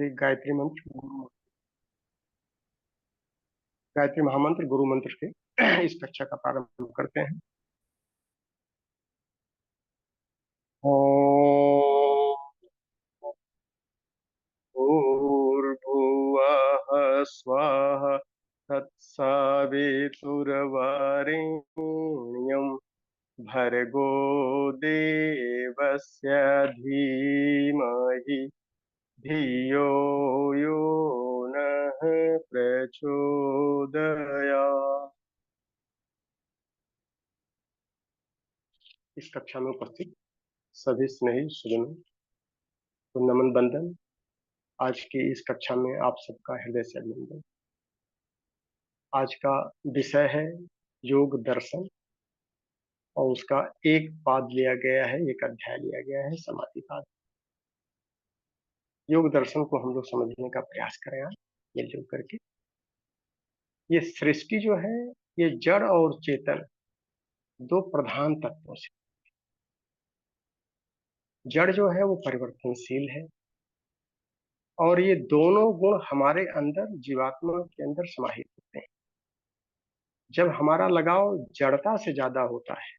आज एक गायत्री महामंत्र गुरु मंत्र के इस कक्षा का प्रारंभ करते हैं। ओम भूर्भुवः स्वः तत्सवितुर्वरेण्यं भर्गो देवस्य धीमहि धियो यो नः प्रचोदयात्। इस कक्षा में उपस्थित सभी स्नेही सुजनों को नमन बंदन। आज की इस कक्षा में आप सबका हृदय से अभिनंदन। आज का विषय है योग दर्शन और उसका एक पाद लिया गया है, एक अध्याय लिया गया है समाधि पाद। योग दर्शन को हम लोग समझने का प्रयास करें आज मिलजुल करके। ये सृष्टि जो है ये जड़ और चेतन दो प्रधान तत्वों से। जड़ जो है वो परिवर्तनशील है और ये दोनों गुण हमारे अंदर जीवात्मा के अंदर समाहित होते हैं। जब हमारा लगाव जड़ता से ज्यादा होता है,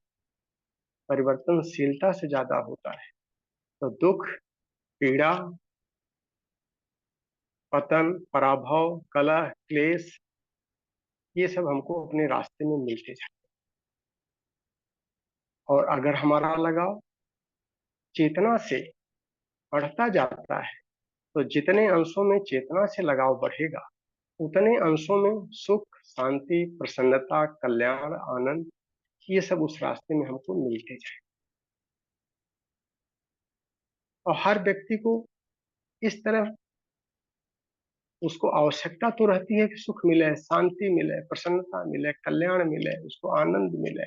परिवर्तनशीलता से ज्यादा होता है, तो दुख, पीड़ा, पतन, पराभव, कलह, क्लेश ये सब हमको अपने रास्ते में मिलते जाते हैं। और अगर हमारा लगाव चेतना से बढ़ता जाता है तो जितने अंशों में चेतना से लगाव बढ़ेगा उतने अंशों में सुख, शांति, प्रसन्नता, कल्याण, आनंद ये सब उस रास्ते में हमको मिलते जाए। और हर व्यक्ति को इस तरह उसको आवश्यकता तो रहती है कि सुख मिले, शांति मिले, प्रसन्नता मिले, कल्याण मिले, उसको आनंद मिले,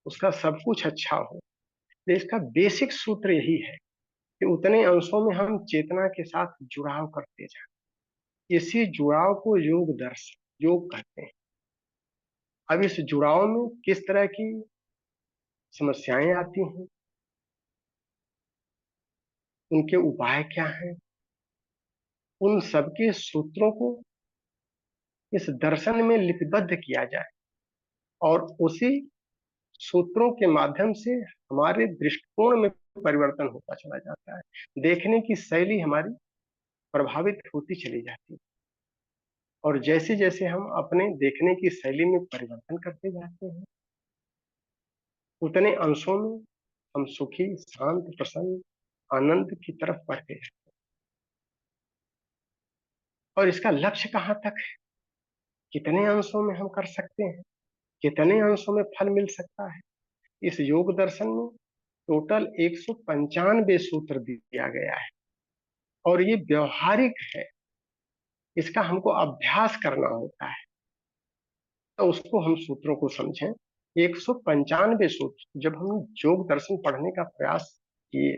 उसका सब कुछ अच्छा हो। तो इसका बेसिक सूत्र यही है कि उतने अंशों में हम चेतना के साथ जुड़ाव करते जाएं। इसी जुड़ाव को योग दर्शन योग कहते हैं। अब इस जुड़ाव में किस तरह की समस्याएं आती हैं, उनके उपाय क्या हैं, उन सबके सूत्रों को इस दर्शन में लिपिबद्ध किया जाए और उसी सूत्रों के माध्यम से हमारे दृष्टिकोण में परिवर्तन होता चला जाता है। देखने की शैली हमारी प्रभावित होती चली जाती है और जैसे जैसे हम अपने देखने की शैली में परिवर्तन करते जाते हैं उतने अंशों में हम सुखी, शांत, प्रसन्न, आनंद की तरफ बढ़ते हैं। और इसका लक्ष्य कहाँ तक है, कितने अंशों में हम कर सकते हैं, कितने अंशों में फल मिल सकता है। इस योग दर्शन में टोटल 195 सूत्र दिया गया है और ये व्यवहारिक है। इसका हमको अभ्यास करना होता है तो उसको हम सूत्रों को समझें। 195 सूत्र जब हम योग दर्शन पढ़ने का प्रयास किए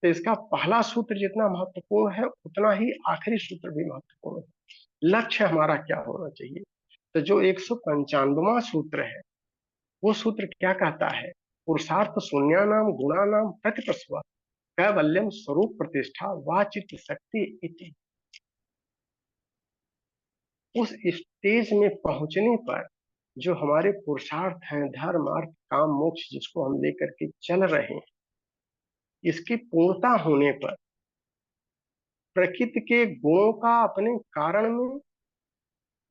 तो इसका पहला सूत्र जितना महत्वपूर्ण है उतना ही आखिरी सूत्र भी महत्वपूर्ण है। लक्ष्य हमारा क्या होना चाहिए। तो जो 195वां सूत्र है वो सूत्र क्या कहता है, पुरुषार्थ शून्यानाम गुणानाम प्रतिपस्व कैवल्यम स्वरूप प्रतिष्ठा वाचित शक्ति इति। उस स्टेज में पहुंचने पर जो हमारे पुरुषार्थ हैं, धर्म, अर्थ, काम, मोक्ष जिसको हम लेकर के चल रहे हैं, इसकी पूर्णता होने पर प्रकृति के गुणों का अपने कारण में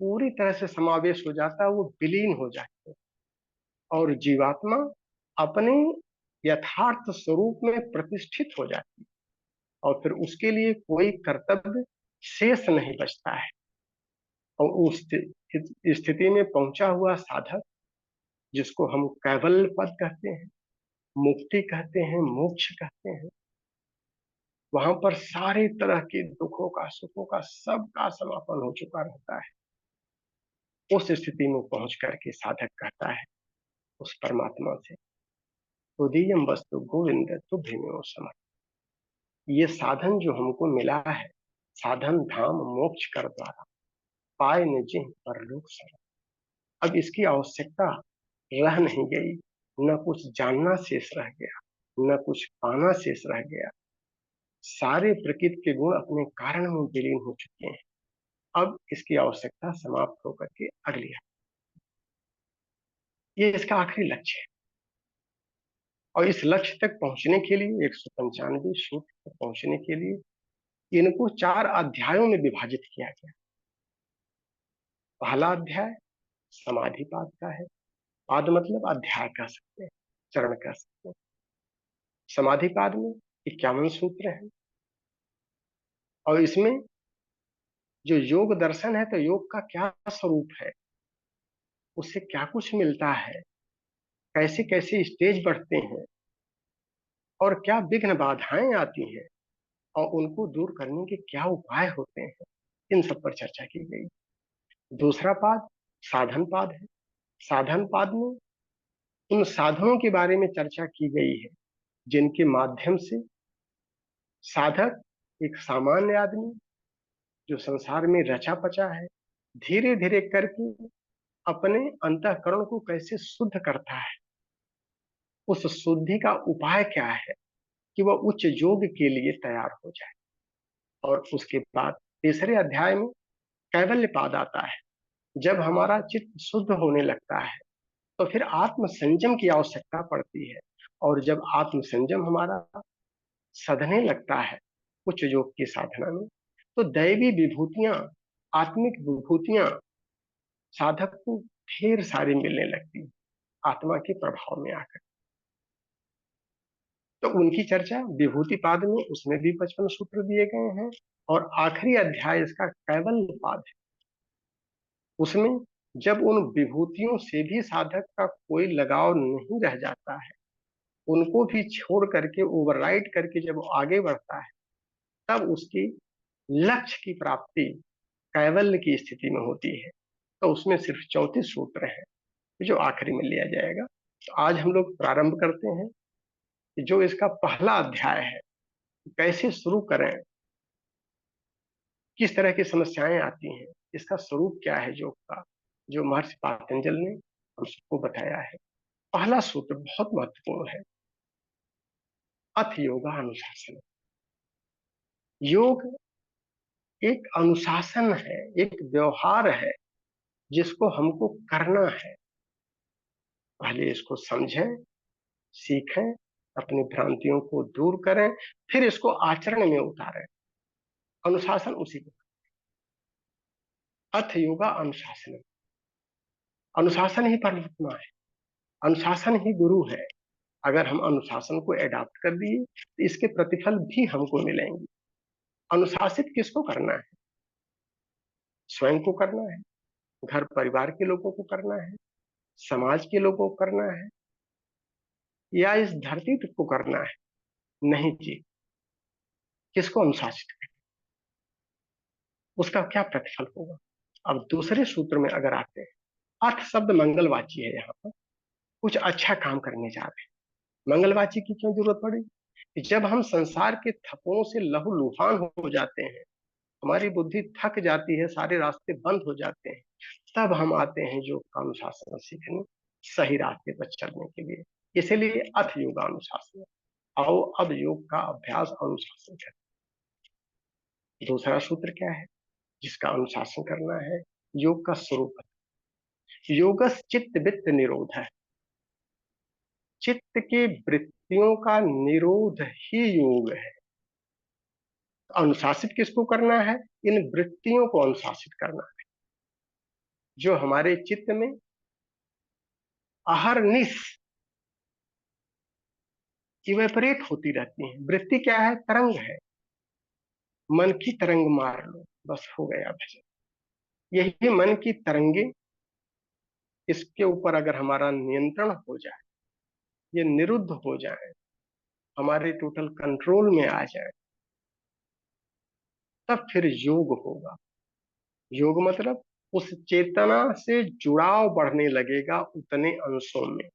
पूरी तरह से समावेश हो जाता है, वो विलीन हो जाते हैं और जीवात्मा अपने यथार्थ स्वरूप में प्रतिष्ठित हो जाती है और फिर उसके लिए कोई कर्तव्य शेष नहीं बचता है। और उस स्थिति में पहुंचा हुआ साधक जिसको हम कैवल्य पद कहते हैं, मुक्ति कहते हैं, मोक्ष कहते हैं, वहां पर सारे तरह के दुखों का, सुखों का, सबका समापन हो चुका रहता है। उस स्थिति में पहुंच करके साधक कहता है उस परमात्मा से, तुदीयम वस्तु गोविंद तुभ्यमेव समर्थ। ये साधन जो हमको मिला है, साधन धाम मोक्ष कर द्वारा पाए निजे परलोक सर। अब इसकी आवश्यकता रह नहीं गई, न कुछ जानना शेष रह गया, न कुछ पाना शेष रह गया। सारे प्रकृति के गुण अपने कारण में विलीन हो चुके हैं। अब इसकी आवश्यकता समाप्त होकर के अगली है। ये इसका आखिरी लक्ष्य है। और इस लक्ष्य तक पहुंचने के लिए 195 सूत्र तक पहुंचने के लिए इनको 4 अध्यायों में विभाजित किया गया। पहला अध्याय समाधिपाद का है। पाद मतलब अध्याय कह सकते हैं, चरण कह सकते हैं। समाधिपाद में 51 सूत्र है और इसमें जो योग दर्शन है, तो योग का क्या स्वरूप है, उससे क्या कुछ मिलता है, कैसे कैसे स्टेज बढ़ते हैं और क्या विघ्न बाधाएं आती हैं और उनको दूर करने के क्या उपाय होते हैं, इन सब पर चर्चा की गई। दूसरा पाद साधन पाद है। साधन पाद में उन साधनों के बारे में चर्चा की गई है जिनके माध्यम से साधक, एक सामान्य आदमी जो संसार में रचा पचा है, धीरे धीरे करके अपने अंतःकरण को कैसे शुद्ध करता है, उस शुद्धि का उपाय क्या है कि वह उच्च योग के लिए तैयार हो जाए। और उसके बाद तीसरे अध्याय में कैवल्य पाद आता है। जब हमारा चित्त शुद्ध होने लगता है तो फिर आत्म संयम की आवश्यकता पड़ती है। और जब आत्म संयम हमारा सधने लगता है उच्च योग की साधना में, तो दैवी विभूतियां, आत्मिक विभूतियां साधक को ढेर सारी मिलने लगती है आत्मा के प्रभाव में आकर। तो उनकी चर्चा विभूति पाद में, उसमें भी 55 सूत्र दिए गए हैं। और आखिरी अध्याय इसका कैवल्य पाद है। उसमें जब उन विभूतियों से भी साधक का कोई लगाव नहीं रह जाता है, उनको भी छोड़ करके ओवरराइड करके जब वो आगे बढ़ता है, तब उसकी लक्ष्य की प्राप्ति कैवल्य की स्थिति में होती है। तो उसमें सिर्फ 34 सूत्र हैं जो आखिरी में लिया जाएगा। तो आज हम लोग प्रारंभ करते हैं कि जो इसका पहला अध्याय है, कैसे शुरू करें, किस तरह की समस्याएं आती हैं, इसका स्वरूप क्या है योग का, जो महर्षि पातंजल ने हम सबको बताया है। पहला सूत्र बहुत महत्वपूर्ण है, अथ योगा अनुशासन। योग एक अनुशासन है, एक व्यवहार है जिसको हमको करना है। पहले इसको समझें, सीखें, अपनी भ्रांतियों को दूर करें, फिर इसको आचरण में उतारें। अनुशासन उसी को, अथ योगा अनुशासन। अनुशासन ही परमात्मा है, अनुशासन ही गुरु है। अगर हम अनुशासन को एडॉप्ट कर दिए तो इसके प्रतिफल भी हमको मिलेंगे। अनुशासित किसको करना है? स्वयं को करना है, घर परिवार के लोगों को करना है, समाज के लोगों को करना है, या इस धरती को करना है? नहीं जी, किसको अनुशासित करें, उसका क्या प्रतिफल होगा? अब दूसरे सूत्र में अगर आते हैं, अर्थ शब्द मंगलवाची है। यहाँ पर कुछ अच्छा काम करने जा रहे हैं। मंगलवाची की क्यों जरूरत पड़ी? कि जब हम संसार के थप्पों से लहूलुहान हो जाते हैं, हमारी बुद्धि थक जाती है, सारे रास्ते बंद हो जाते हैं, तब हम आते हैं योग का अनुशासन सीखने, सही रास्ते पर चलने के लिए। इसीलिए अथ योगा अनुशासन। आओ अब योग का अभ्यास अनुशासन करें। दूसरा सूत्र क्या है जिसका अनुशासन करना है? योग का स्वरूप। योगस चित्त वित्त निरोध है। चित्त की वृत्तियों का निरोध ही योग है। अनुशासित किसको करना है? इन वृत्तियों को अनुशासित करना है जो हमारे चित्त में अहरनिश इवेपरेट होती रहती हैं। वृत्ति क्या है? तरंग है। मन की तरंग मार लो, बस हो गया भजन। यही मन की तरंगे, इसके ऊपर अगर हमारा नियंत्रण हो जाए, ये निरुद्ध हो जाए, हमारे टोटल कंट्रोल में आ जाए, तब फिर योग होगा। योग मतलब उस चेतना से जुड़ाव बढ़ने लगेगा उतने अंशों में।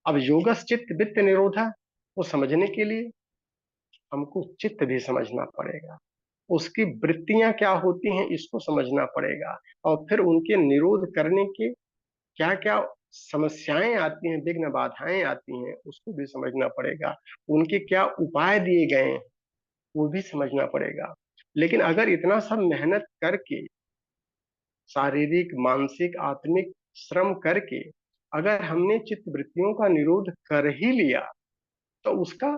अब योगस चित्त वित्त निरोधा को समझने के लिए हमको चित्त भी समझना पड़ेगा, उसकी वृत्तियां क्या होती हैं इसको समझना पड़ेगा, और फिर उनके निरोध करने के क्या क्या समस्याएं आती हैं, विघ्न बाधाएं आती हैं, उसको भी समझना पड़ेगा। उनके क्या उपाय दिए गए हैं वो भी समझना पड़ेगा। लेकिन अगर इतना सब मेहनत करके, शारीरिक, मानसिक, आत्मिक श्रम करके अगर हमने चित्त वृत्तियों का निरोध कर ही लिया, तो उसका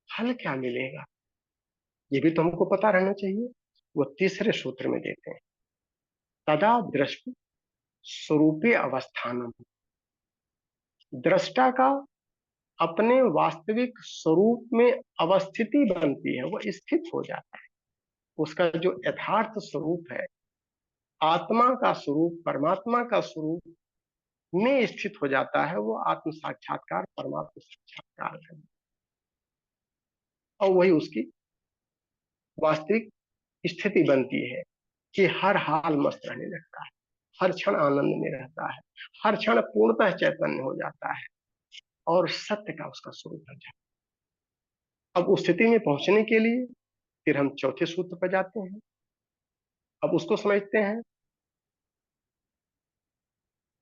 फल क्या मिलेगा, ये भी तो हमको पता रहना चाहिए। वो तीसरे सूत्र में देते हैं, तदा दृष्टि स्वरूपे अवस्थानम। दृष्टा का अपने वास्तविक स्वरूप में अवस्थिति बनती है, वो स्थित हो जाता है। उसका जो यथार्थ स्वरूप है, आत्मा का स्वरूप, परमात्मा का स्वरूप में स्थित हो जाता है। वो आत्म साक्षात्कार, परमात्म साक्षात्कार है, और वही उसकी वास्तविक स्थिति बनती है कि हर हाल मस्त रहने लगता है, हर क्षण आनंद में रहता है, हर क्षण पूर्णतः चैतन्य हो जाता है और सत्य का उसका स्वरूप बन जाता है। अब उस स्थिति में पहुंचने के लिए फिर हम चौथे सूत्र पर जाते हैं। अब उसको समझते हैं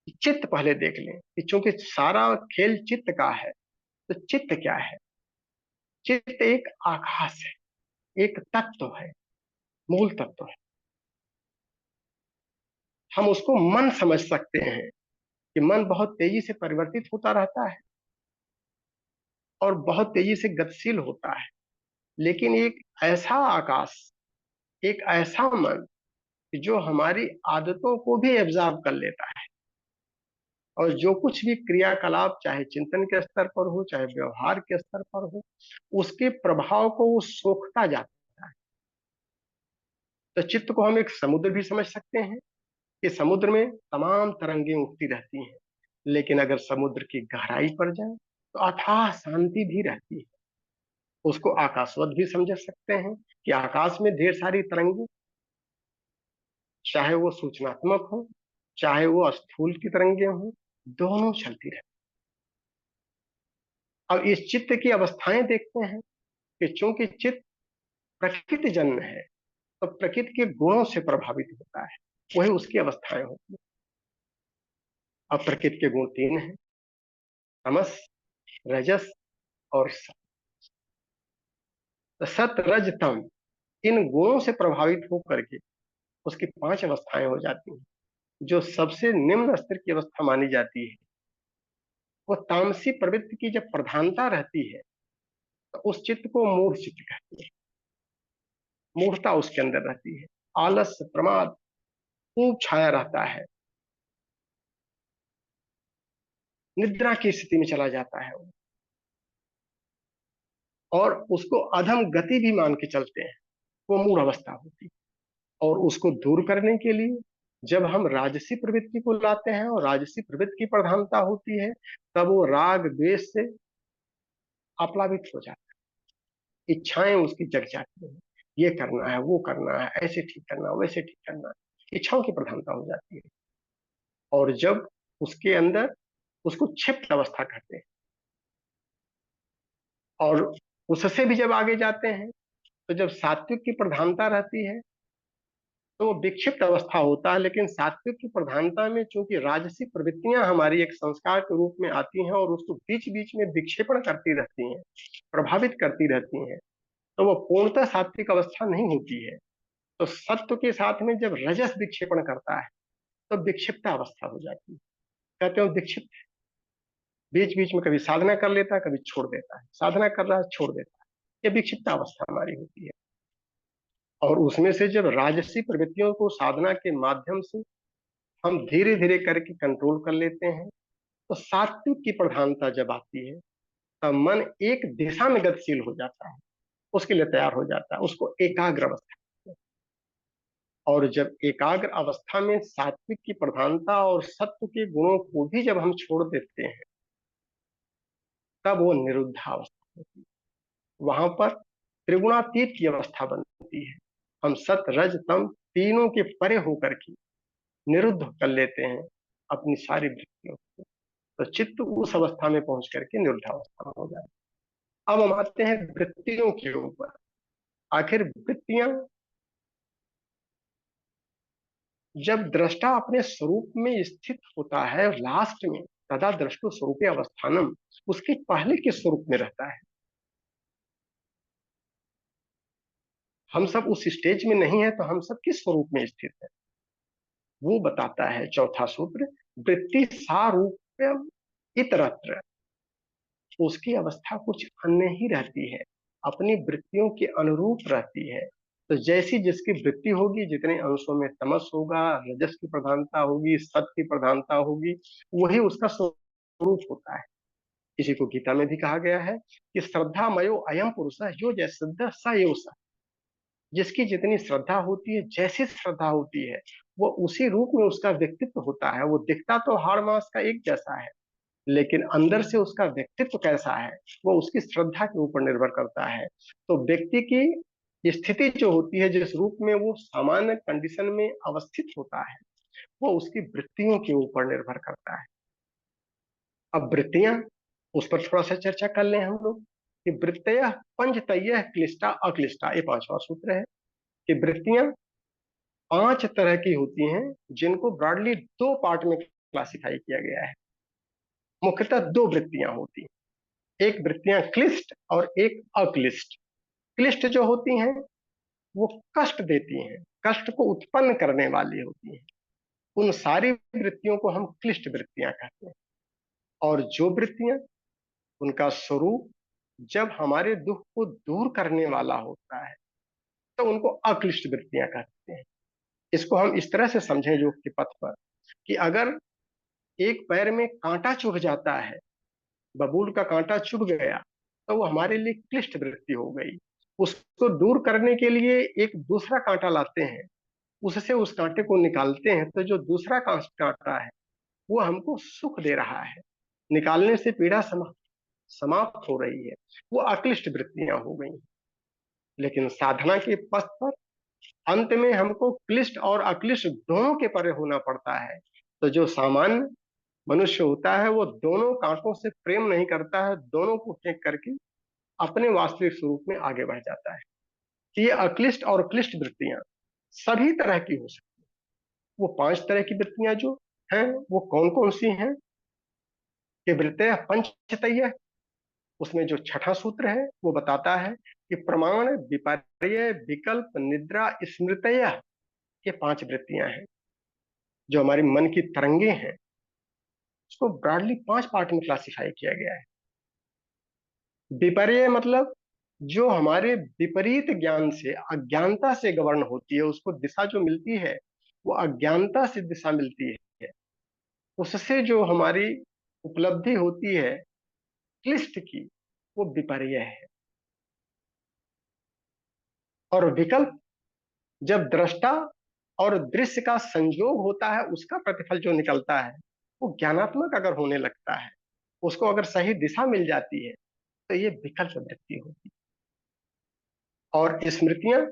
कि चित्त पहले देख लें कि चूंकि सारा खेल चित्त का है, तो चित्त क्या है? चित्त एक आकाश है, एक तत्व है, मूल तत्व है। हम उसको मन समझ सकते हैं कि मन बहुत तेजी से परिवर्तित होता रहता है और बहुत तेजी से गतिशील होता है, लेकिन एक ऐसा आकाश, एक ऐसा मन कि जो हमारी आदतों को भी एब्जॉर्ब कर लेता है, और जो कुछ भी क्रियाकलाप, चाहे चिंतन के स्तर पर हो, चाहे व्यवहार के स्तर पर हो, उसके प्रभाव को वो सोखता जाता है। तो चित्त को हम एक समुद्र भी समझ सकते हैं कि समुद्र में तमाम तरंगें उठती रहती हैं, लेकिन अगर समुद्र की गहराई पर जाए तो अथाह शांति भी रहती है। उसको आकाशवत भी समझ सकते हैं कि आकाश में ढेर सारी तरंगें, चाहे वो सूचनात्मक हो, चाहे वो स्थूल की तरंगें हो, दोनों चलती रहती। अब इस चित्त की अवस्थाएं देखते हैं कि चूंकि चित्त प्रकृति जन्य है, तो प्रकृति के गुणों से प्रभावित होता है, वही उसकी अवस्थाएं होती हैं। अब प्रकृति के गुण तीन हैं, तमस, रजस और सत। तो सत, रज, तम, इन गुणों से प्रभावित होकर के उसकी पांच अवस्थाएं हो जाती हैं। जो सबसे निम्न स्तर की अवस्था मानी जाती है, वो तामसी प्रवृत्ति की जब प्रधानता रहती है, तो उस चित्त को मूढ़ चित्त कहते हैं। मूढ़ता उसके अंदर रहती है, आलस्य, प्रमाद खूब छाया रहता है, निद्रा की स्थिति में चला जाता है वो, और उसको अधम गति भी मान के चलते हैं, वो मूढ़ अवस्था होती है। और उसको दूर करने के लिए जब हम राजसी प्रवृत्ति को लाते हैं और राजसी प्रवृत्ति की प्रधानता होती है, तब वो राग द्वेष से आप्लावित हो जाता है, इच्छाएं उसकी जग जाती हैं, ये करना है, वो करना है, ऐसे ठीक करना, वैसे ठीक करना, इच्छाओं की प्रधानता हो जाती है। और जब उसके अंदर उसको क्षिप्त अवस्था कहते हैं, और उससे भी जब आगे जाते हैं, तो जब सात्विक की प्रधानता रहती है, तो वो विक्षिप्त अवस्था होता है। लेकिन सात्विक की प्रधानता में चूंकि राजसी प्रवृत्तियां हमारी एक संस्कार के रूप में आती हैं और उसको बीच बीच में विक्षेपण करती रहती हैं, प्रभावित करती रहती हैं, तो वो पूर्णतः सात्विक अवस्था नहीं होती है। तो सत्व के साथ में जब रजस विक्षेपण करता है, तो विक्षिप्त अवस्था हो जाती है। कहते हैं विक्षिप्त, बीच बीच में कभी साधना कर लेता है, कभी छोड़ देता है, साधना कर रहा है, छोड़ देता है, ये विक्षिप्त अवस्था हमारी होती है। और उसमें से जब राजसी प्रवृत्तियों को साधना के माध्यम से हम धीरे धीरे करके कंट्रोल कर लेते हैं, तो सात्विक की प्रधानता जब आती है, तब मन एक दिशा में गतिशील हो जाता है, उसके लिए तैयार हो जाता है, उसको एकाग्र अवस्था कहते हैं। और जब एकाग्र अवस्था में सात्विक की प्रधानता और सत्व के गुणों को भी जब हम छोड़ देते हैं, तब वो निरुद्धावस्था होती है। वहां पर त्रिगुणातीत की अवस्था बनती है। हम सत, रज, तम तीनों के परे होकर के निरुद्ध कर लेते हैं अपनी सारी वृत्तियों को, तो चित्त उस अवस्था में पहुंच करके निरुद्धावस्था में हो जाए। अब हम आते हैं वृत्तियों के ऊपर। आखिर वृत्तियां जब दृष्टा अपने स्वरूप में स्थित होता है लास्ट में, तदा दृष्टो स्वरूपे अवस्थानम, उसके पहले के स्वरूप में रहता है। हम सब उस स्टेज में नहीं है, तो हम सब किस स्वरूप में स्थित है, वो बताता है चौथा सूत्र। वृत्ति सारूप्यम इतरत्र, उसकी अवस्था कुछ अन्य ही रहती है, अपनी वृत्तियों के अनुरूप रहती है। तो जैसी जिसकी वृत्ति होगी, जितने अंशों में तमस होगा, रजस की प्रधानता होगी, सत की प्रधानता होगी, वही उसका स्वरूप होता है। इसी को गीता में भी कहा गया है कि श्रद्धा मयो अयम पुरुष जो जय श्रद्धा स एव स। जिसकी जितनी श्रद्धा होती है, जैसी श्रद्धा होती है, वो उसी रूप में उसका व्यक्तित्व होता है। वो दिखता तो हाड़ मास का एक जैसा है, लेकिन अंदर से उसका व्यक्तित्व कैसा है, वो उसकी श्रद्धा के ऊपर निर्भर करता है। तो व्यक्ति की स्थिति जो होती है, जिस रूप में वो सामान्य कंडीशन में अवस्थित होता है, वो उसकी वृत्तियों के ऊपर निर्भर करता है। अब वृत्तियां, उस पर थोड़ा सा चर्चा कर लें हम लोग कि वृत्तय पंचतय क्लिष्टा अक्लिष्टा, ये पांचवा सूत्र है कि वृत्तियां पांच तरह की होती हैं, जिनको ब्रॉडली दो पार्ट में क्लासिफाई किया गया है। मुख्यतः दो वृत्तियां होती हैं, एक वृत्तियां क्लिष्ट और एक अक्लिष्ट। क्लिष्ट जो होती हैं, वो कष्ट देती हैं, कष्ट को उत्पन्न करने वाली होती हैं। उन सारी वृत्तियों को हम क्लिष्ट वृत्तियां कहते हैं। और जो वृत्तियां, उनका स्वरूप जब हमारे दुख को दूर करने वाला होता है, तो उनको अक्लिष्ट वृत्तियां कहते हैं। इसको हम इस तरह से समझें योग के पथ पर कि अगर एक पैर में कांटा चुभ जाता है, बबूल का कांटा चुभ गया, तो वो हमारे लिए क्लिष्ट वृत्ति हो गई। उसको दूर करने के लिए एक दूसरा कांटा लाते हैं, उससे उस कांटे को निकालते हैं, तो जो दूसरा कांटा है, वो हमको सुख दे रहा है, निकालने से पीड़ा समाप्त हो रही है। वो अक्लिष्ट वृत्तियां हो गई। लेकिन साधना के पथ पर अंत में हमको क्लिष्ट और अक्लिष्ट दोनों के परे होना पड़ता है। तो जो सामान्य मनुष्य होता है, वो दोनों कांटों से प्रेम नहीं करता है, दोनों को फेंक करके अपने वास्तविक स्वरूप में आगे बढ़ जाता है। ये अक्लिष्ट और क्लिष्ट वृत्तियां सभी तरह की हो सकती हैं। वो पांच तरह की वृत्तियां जो हैं, वो कौन कौन सी हैं कि वृत्तय पंचतय, उसमें जो छठा सूत्र है वो बताता है कि प्रमाण, विपर्य, विकल्प, निद्रा, स्मृतय, ये पांच वृत्तियां हैं जो हमारी मन की तरंगे हैं। उसको ब्रॉडली पांच पार्ट में क्लासिफाई किया गया है। विपर्य मतलब जो हमारे विपरीत ज्ञान से, अज्ञानता से गवर्न होती है, उसको दिशा जो मिलती है, वो अज्ञानता से दिशा मिलती है। उससे जो हमारी उपलब्धि होती है क्लिष्ट की, वो विपर्य है। और विकल्प, जब दृष्टा और दृश्य का संयोग होता है, उसका प्रतिफल जो निकलता है, वो ज्ञानात्मक अगर होने लगता है, उसको अगर सही दिशा मिल जाती है, तो ये विकल्प वृत्ति होती है। और स्मृतियां,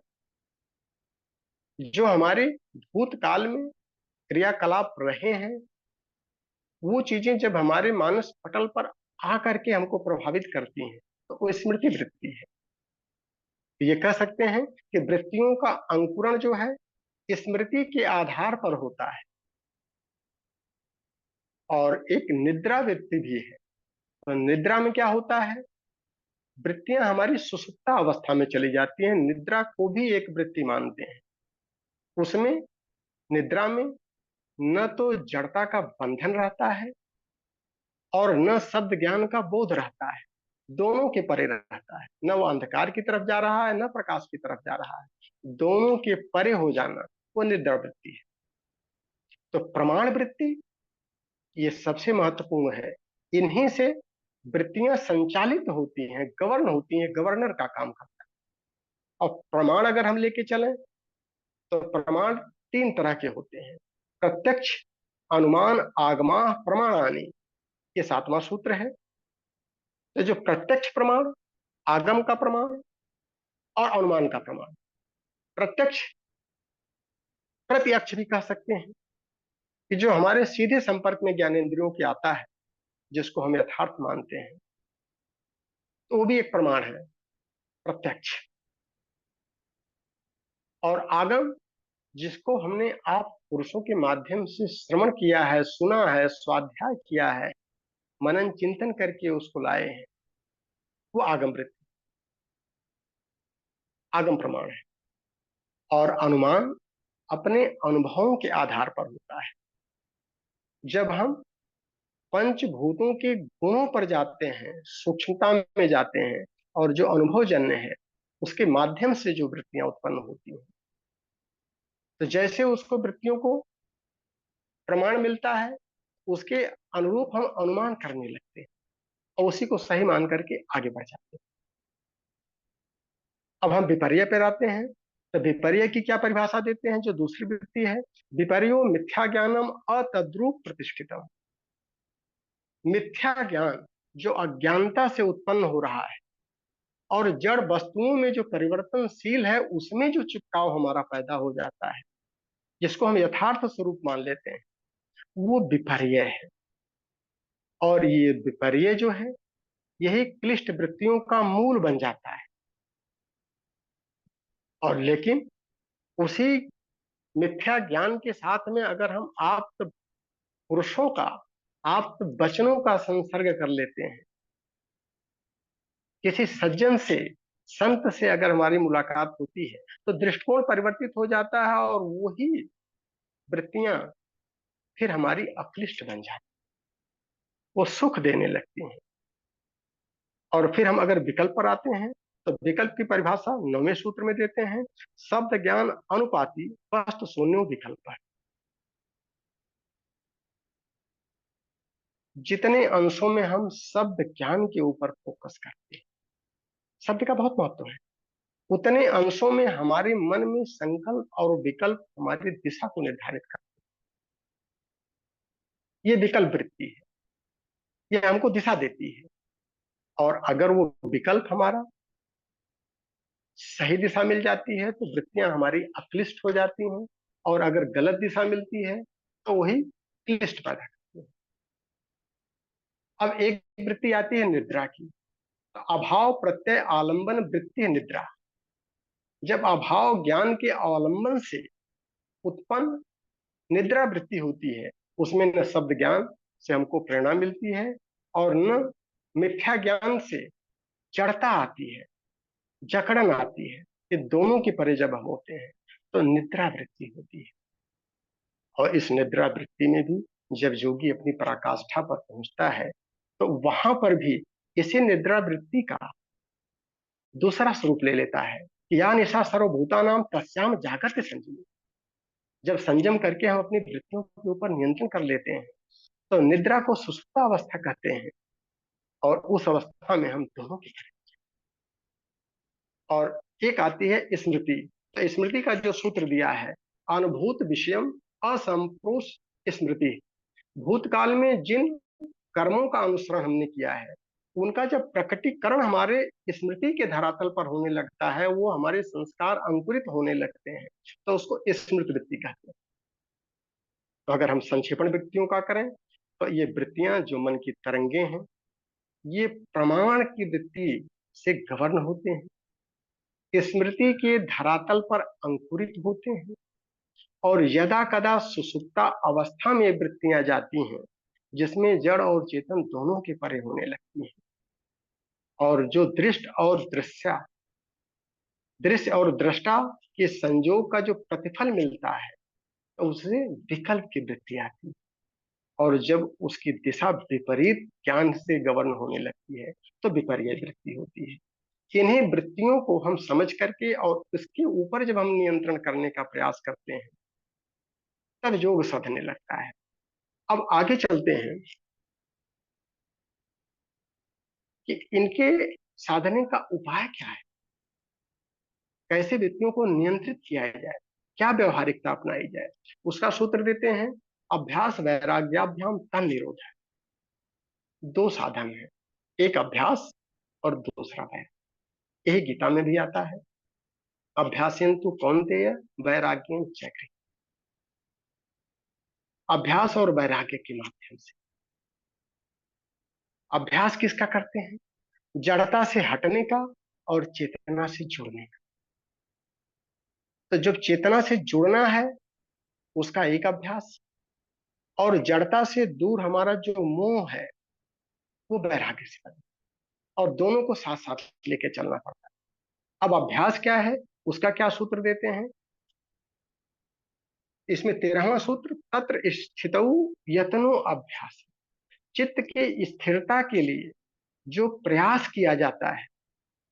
जो हमारे भूतकाल में क्रियाकलाप रहे हैं, वो चीजें जब हमारे मानस पटल पर आकर के हमको प्रभावित करती हैं, तो वो स्मृति वृत्ति है। ये कह सकते हैं कि वृत्तियों का अंकुरण जो है, स्मृति के आधार पर होता है। और एक निद्रा वृत्ति भी है। तो निद्रा में क्या होता है, वृत्तियां हमारी सुषुप्ता अवस्था में चली जाती हैं। निद्रा को भी एक वृत्ति मानते हैं। उसमें, निद्रा में न तो जड़ता का बंधन रहता है और न शब्द ज्ञान का बोध रहता है, दोनों के परे रहता है। न वो अंधकार की तरफ जा रहा है, न प्रकाश की तरफ जा रहा है, दोनों के परे हो जाना, वो निद्रा वृत्ति है। तो प्रमाण वृत्ति, ये सबसे महत्वपूर्ण है। इन्हीं से वृत्तियां संचालित होती हैं, गवर्न होती हैं, गवर्नर का काम करता है। और प्रमाण अगर हम लेके चलें, तो प्रमाण तीन तरह के होते हैं: प्रत्यक्ष, अनुमान, आगमा, प्रमाणानि, ये सातवां सूत्र है। तो जो प्रत्यक्ष प्रमाण, आगम का प्रमाण और अनुमान का प्रमाण, प्रत्यक्ष, प्रत्यक्ष भी कह सकते हैं, कि जो हमारे सीधे संपर्क में ज्ञानेंद्रियों के आता है, जिसको हम यथार्थ मानते हैं, तो वो भी एक प्रमाण है, प्रत्यक्ष। और आगम, जिसको हमने आप पुरुषों के माध्यम से श्रवण किया है, सुना है, स्वाध्याय किया है, मनन चिंतन करके उसको लाए हैं, वो आगम वृत्ति, आगम प्रमाण है। और अनुमान अपने अनुभवों के आधार पर होता है। जब हम पंचभूतों के गुणों पर जाते हैं, सूक्ष्मता में जाते हैं, और जो अनुभवजन्य है उसके माध्यम से जो वृत्तियां उत्पन्न होती हैं, तो जैसे उसको वृत्तियों को प्रमाण मिलता है, उसके अनुरूप हम अनुमान करने लगते हैं और उसी को सही मान करके आगे बढ़ जाते हैं। अब हम विपर्य पर आते हैं। तो विपर्य की क्या परिभाषा देते हैं? जो दूसरी वृत्ति है, विपर्यो मिथ्या ज्ञानम अतद्रूप प्रतिष्ठितम। मिथ्या ज्ञान जो अज्ञानता से उत्पन्न हो रहा है और जड़ वस्तुओं में जो परिवर्तनशील है उसमें जो चिपकाव हमारा पैदा हो जाता है, जिसको हम यथार्थ स्वरूप मान लेते हैं, वो विपर्य है। और ये विपर्य जो है, यही क्लिष्ट वृत्तियों का मूल बन जाता है। और लेकिन उसी मिथ्या ज्ञान के साथ में अगर हम आप्त पुरुषों का, आप्त वचनों का संसर्ग कर लेते हैं, किसी सज्जन से, संत से अगर हमारी मुलाकात होती है, तो दृष्टिकोण परिवर्तित हो जाता है और वही वृत्तियां फिर हमारी अक्लिष्ट बन जाती, वो सुख देने लगती हैं। और फिर हम अगर विकल्प पर आते हैं, तो विकल्प की परिभाषा 9वें सूत्र में देते हैं, शब्द ज्ञान अनुपाति वस्तु शून्यो विकल्प है। जितने अंशों में हम शब्द ज्ञान के ऊपर फोकस करते हैं, शब्द का बहुत महत्व है, उतने अंशों में हमारे मन में संकल्प और विकल्प हमारी दिशा को निर्धारित करते हैं। ये विकल्प वृत्ति है, ये हमको दिशा देती है। और अगर वो विकल्प हमारा सही दिशा मिल जाती है तो वृत्तियां हमारी अक्लिष्ट हो जाती हैं, और अगर गलत दिशा मिलती है तो वही क्लिष्ट पैदा करती है। अब एक वृत्ति आती है निद्रा की। तो अभाव प्रत्यय आलंबन वृत्ति है निद्रा। जब अभाव ज्ञान के अवलंबन से उत्पन्न निद्रा वृत्ति होती है, उसमें न शब्द ज्ञान से हमको प्रेरणा मिलती है और न मिथ्या ज्ञान से जड़ता आती है, जकड़न आती है। ये दोनों की परे जब हम होते हैं तो निद्रा वृत्ति होती है। और इस निद्रा वृत्ति में भी जब योगी अपनी पराकाष्ठा पर पहुंचता है, तो वहां पर भी इसी निद्रा वृत्ति का दूसरा स्वरूप ले लेता है कि या निशा सर्वभूता नाम तस्याम जागृत संयमी। जब संयम करके हम अपनी वृत्तियों के ऊपर नियंत्रण कर लेते हैं, तो निद्रा को सुषुप्तावस्था कहते हैं। और उस अवस्था में हम दोनों की, और एक आती है स्मृति। तो स्मृति का जो सूत्र दिया है, अनुभूत विषयम असंप्रोष स्मृति। भूतकाल में जिन कर्मों का अनुसरण हमने किया है, उनका जब प्रकटीकरण हमारे स्मृति के धरातल पर होने लगता है, वो हमारे संस्कार अंकुरित होने लगते हैं, तो उसको स्मृति वृत्ति कहते हैं। तो अगर हम संक्षेपण वृत्तियों का करें, तो ये वृत्तियां जो मन की तरंगे हैं, ये प्रमाण की वृत्ति से गवर्न होते हैं, स्मृति के धरातल पर अंकुरित होते हैं, और यदा कदा सुसुप्ता अवस्था में वृत्तियां जाती हैं, जिसमें जड़ और चेतन दोनों के परे होने लगती हैं। और जो दृश्य और दृष्टा के संयोग का जो प्रतिफल मिलता है, तो उसे विकल्प की वृत्ति आती है। और जब उसकी दिशा विपरीत ज्ञान से गवर्न होने लगती है, तो विपर्य वृत्ति होती है। इन्हीं वृत्तियों को हम समझ करके और इसके ऊपर जब हम नियंत्रण करने का प्रयास करते हैं, तब योग साधने लगता है। अब आगे चलते हैं कि इनके साधने का उपाय क्या है, कैसे वृत्तियों को नियंत्रित किया जाए, क्या व्यवहारिकता अपनाई जाए। उसका सूत्र देते हैं, अभ्यास वैराग्याभ्याम तन निरोध है। दो साधन है, एक अभ्यास और दूसरा वैराग्य। यही गीता में भी आता है, अभ्यासेन तु कौन्तेय वैराग्येन च गृह्यते। अभ्यास और वैराग्य के माध्यम से। अभ्यास किसका करते हैं? जड़ता से हटने का और चेतना से जुड़ने का। तो जब चेतना से जुड़ना है उसका एक अभ्यास, और जड़ता से दूर हमारा जो मोह है वो वैराग्य से बने, और दोनों को साथ साथ लेके चलना पड़ता है। अब अभ्यास क्या है, उसका क्या सूत्र देते हैं इसमें, 13वां सूत्र, तत्र स्थितौ यत्नो अभ्यास। चित्त के स्थिरता के लिए जो प्रयास किया जाता है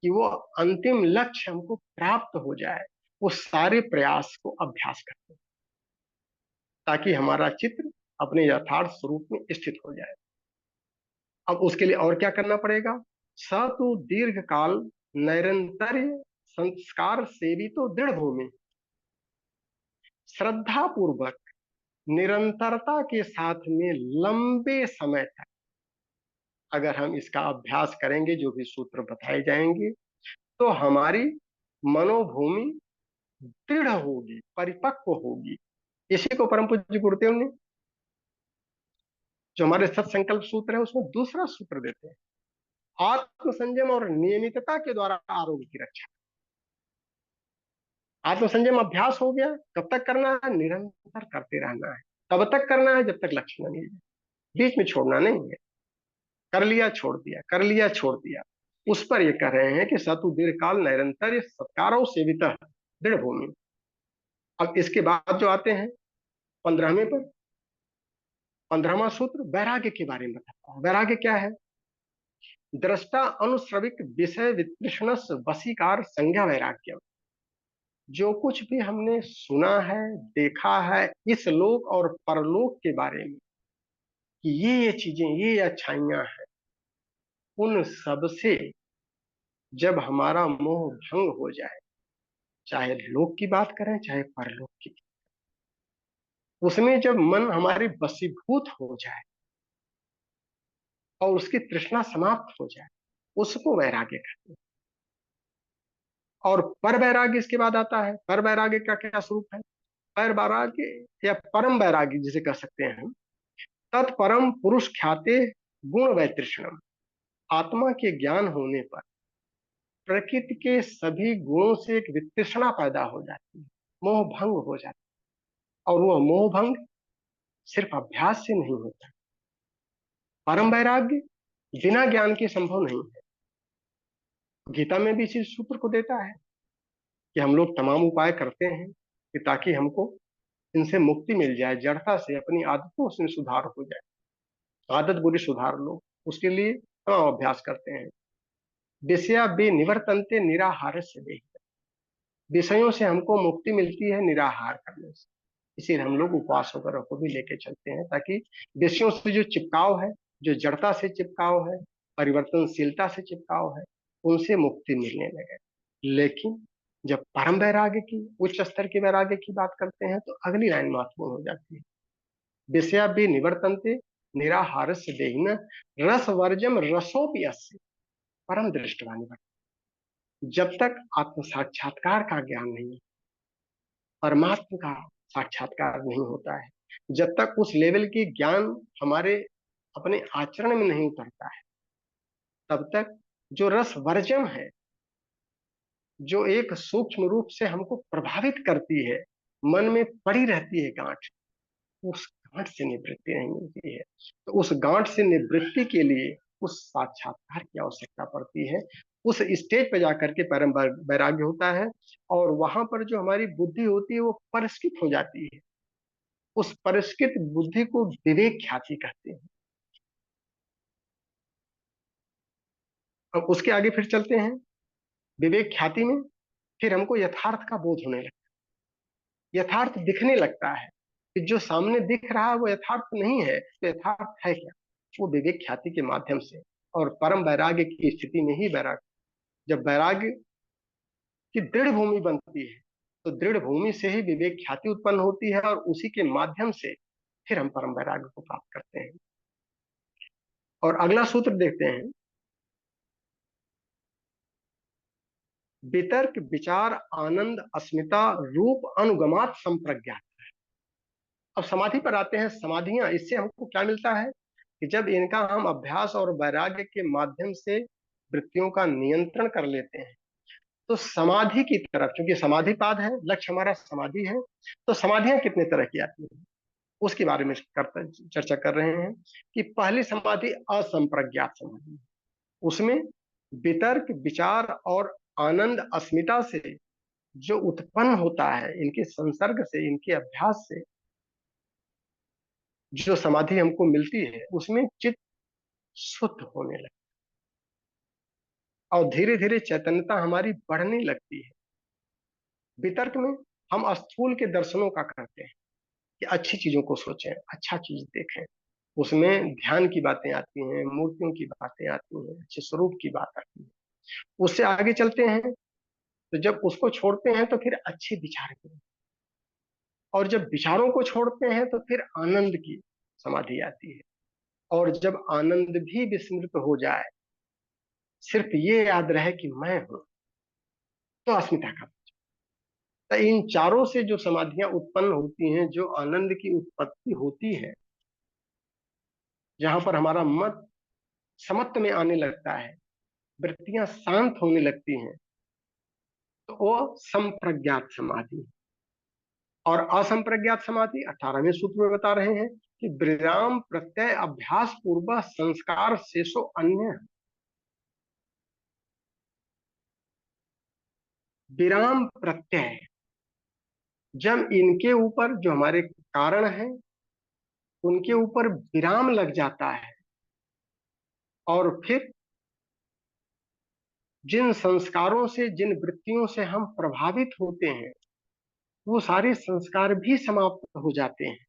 कि वो अंतिम लक्ष्य हमको प्राप्त हो जाए, वो सारे प्रयास को अभ्यास करते हैं ताकि हमारा चित्र अपने यथार्थ स्वरूप में स्थित हो जाए। अब उसके लिए और क्या करना पड़ेगा, स तो दीर्घ काल नैरंतर्य संस्कार सेवी तो दृढ़ भूमि, श्रद्धा पूर्वक निरंतरता के साथ में लंबे समय तक अगर हम इसका अभ्यास करेंगे, जो भी सूत्र बताए जाएंगे, तो हमारी मनोभूमि दृढ़ होगी, परिपक्व होगी। इसी को परम पूज्य गुरुदेव ने जो हमारे सत्संकल्प सूत्र है उसमें दूसरा सूत्र देते हैं, आत्म संयम और नियमितता के द्वारा आरोग्य की रक्षा। आत्म संयम अभ्यास हो गया, कब तक करना है, निरंतर करते रहना है। तब तक करना है जब तक लक्ष्य न मिल जाए, बीच में छोड़ना नहीं है। कर लिया छोड़ दिया, कर लिया छोड़ दिया, उस पर ये कह रहे हैं कि सतु दीर्घ काल निरंतर सत्कारो सेवित दृढ़ भूमि। अब इसके बाद जो आते हैं 15वें पर, 15वां सूत्र वैराग्य के बारे में बताता है। वैराग्य क्या है, दृष्टा अनुश्रविक विषय वितृष्ण वशीकार संज्ञा वैराग्य। जो कुछ भी हमने सुना है, देखा है इस लोक और परलोक के बारे में कि ये चीजें, ये अच्छाइयां हैं, उन सब से जब हमारा मोह भंग हो जाए, चाहे लोक की बात करें चाहे परलोक की, उसमें जब मन हमारे वशीभूत हो जाए और उसकी तृष्णा समाप्त हो जाए, उसको वैराग्य कहते हैं। और पर वैराग्य इसके बाद आता है। पर वैराग्य का क्या स्वरूप है, पर वैराग्य या परम वैराग्य जिसे कह सकते हैं हम, तत्परम पुरुष ख्याते गुण वैतृष्णम। आत्मा के ज्ञान होने पर प्रकृति के सभी गुणों से एक वितृष्णा पैदा हो जाती है, मोह भंग हो जाता है। और वह मोह भंग सिर्फ अभ्यास से नहीं होता। परम वैराग्य बिना ज्ञान के संभव नहीं है। गीता में भी इसी सूत्र को देता है कि हम लोग तमाम उपाय करते हैं कि ताकि हमको इनसे मुक्ति मिल जाए, जड़ता से, अपनी आदतों से सुधार हो जाए, आदत बुरी सुधार लो, उसके लिए तमाम अभ्यास करते हैं। विषया बे निवर्तनते निराहार से दे, विषयों से हमको मुक्ति मिलती है निराहार करने से। इसीलिए हम लोग उपवास वगैरह को भी लेके चलते हैं ताकि विषयों से जो चिपकाव है, जो जड़ता से चिपकाव है, परिवर्तनशीलता से चिपकाव है, उनसे मुक्ति मिलने लगे। लेकिन जब परम वैराग्य की, उच्च स्तर के वैराग्य की बात करते हैं तो अगली लाइन महत्वपूर्ण हो जाती है, विषया भी निवर्तनते निराहारस्य देहिन रस वर्जम रसोपि अस्य परम दृष्टवानी। जब तक आत्म साक्षात्कार का ज्ञान नहीं, परमात्मा का साक्षात्कार नहीं होता है, जब तक उस लेवल की ज्ञान हमारे अपने आचरण में नहीं उतरता है, तब तक जो रस वर्जम है, जो एक सूक्ष्म रूप से हमको प्रभावित करती है, मन में पड़ी रहती है गांठ, उस गांठ से निवृत्ति नहीं मिलती है। तो उस गांठ से निवृत्ति के लिए उस साक्षात्कार की आवश्यकता पड़ती है। उस स्टेज पर जाकर के परम वैराग्य होता है, और वहां पर जो हमारी बुद्धि होती है वो परिष्कृत हो जाती है। उस परिष्कृत बुद्धि को विवेक ख्याति कहते हैं। अब उसके आगे फिर चलते हैं, विवेक ख्याति में फिर हमको यथार्थ का बोध होने लगता है, यथार्थ दिखने लगता है कि जो सामने दिख रहा है वो यथार्थ नहीं है, तो यथार्थ है क्या, वो विवेक ख्याति के माध्यम से। और परम वैराग्य की स्थिति में ही वैराग्य, जब वैराग्य की दृढ़ भूमि बनती है तो दृढ़ भूमि से ही विवेक ख्याति उत्पन्न होती है, और उसी के माध्यम से फिर हम परम वैराग्य को प्राप्त करते हैं। और अगला सूत्र देखते हैं, वितर्क विचार आनंद अस्मिता रूप अनुगमात संप्रज्ञात। अब समाधि पर आते हैं। समाधियां, इससे हमको क्या मिलता है कि जब इनका हम अभ्यास और वैराग्य के माध्यम से वृत्तियों का नियंत्रण कर लेते हैं, तो समाधि की तरफ, क्योंकि समाधिपाद है, लक्ष्य हमारा समाधि है, तो समाधियां कितने तरह की आती हैं उसके बारे में चर्चा कर रहे हैं। कि पहली समाधि असंप्रज्ञात समाधि है। उसमें वितर्क, विचार और आनंद अस्मिता से जो उत्पन्न होता है, इनके संसर्ग से, इनके अभ्यास से जो समाधि हमको मिलती है, उसमें चित्त शुद्ध होने लगता है और धीरे धीरे चैतन्यता हमारी बढ़ने लगती है। वितर्क में हम स्थूल के दर्शनों का करते हैं कि अच्छी चीजों को सोचें, अच्छा चीज देखें, उसमें ध्यान की बातें आती हैं, मूर्तियों की बातें आती हैं, अच्छे स्वरूप की बात आती है। उससे आगे चलते हैं तो जब उसको छोड़ते हैं तो फिर अच्छे विचार करें, और जब विचारों को छोड़ते हैं तो फिर आनंद की समाधि आती है। और जब आनंद भी विस्मृत हो जाए, सिर्फ ये याद रहे कि मैं हूं, तो अस्मिता का। तो इन चारों से जो समाधियां उत्पन्न होती हैं, जो आनंद की उत्पत्ति होती है, जहां पर हमारा मत समत्व में आने लगता है, वृत्तियां शांत होने लगती हैं, तो वो संप्रज्ञात समाधि है। और असंप्रज्ञात समाधि 18वें सूत्र में बता रहे हैं कि विराम प्रत्यय अभ्यास पूर्व संस्कार शेषो अन्य। विराम प्रत्यय, जब इनके ऊपर जो हमारे कारण है उनके ऊपर विराम लग जाता है, और फिर जिन संस्कारों से, जिन वृत्तियों से हम प्रभावित होते हैं, वो सारे संस्कार भी समाप्त हो जाते हैं।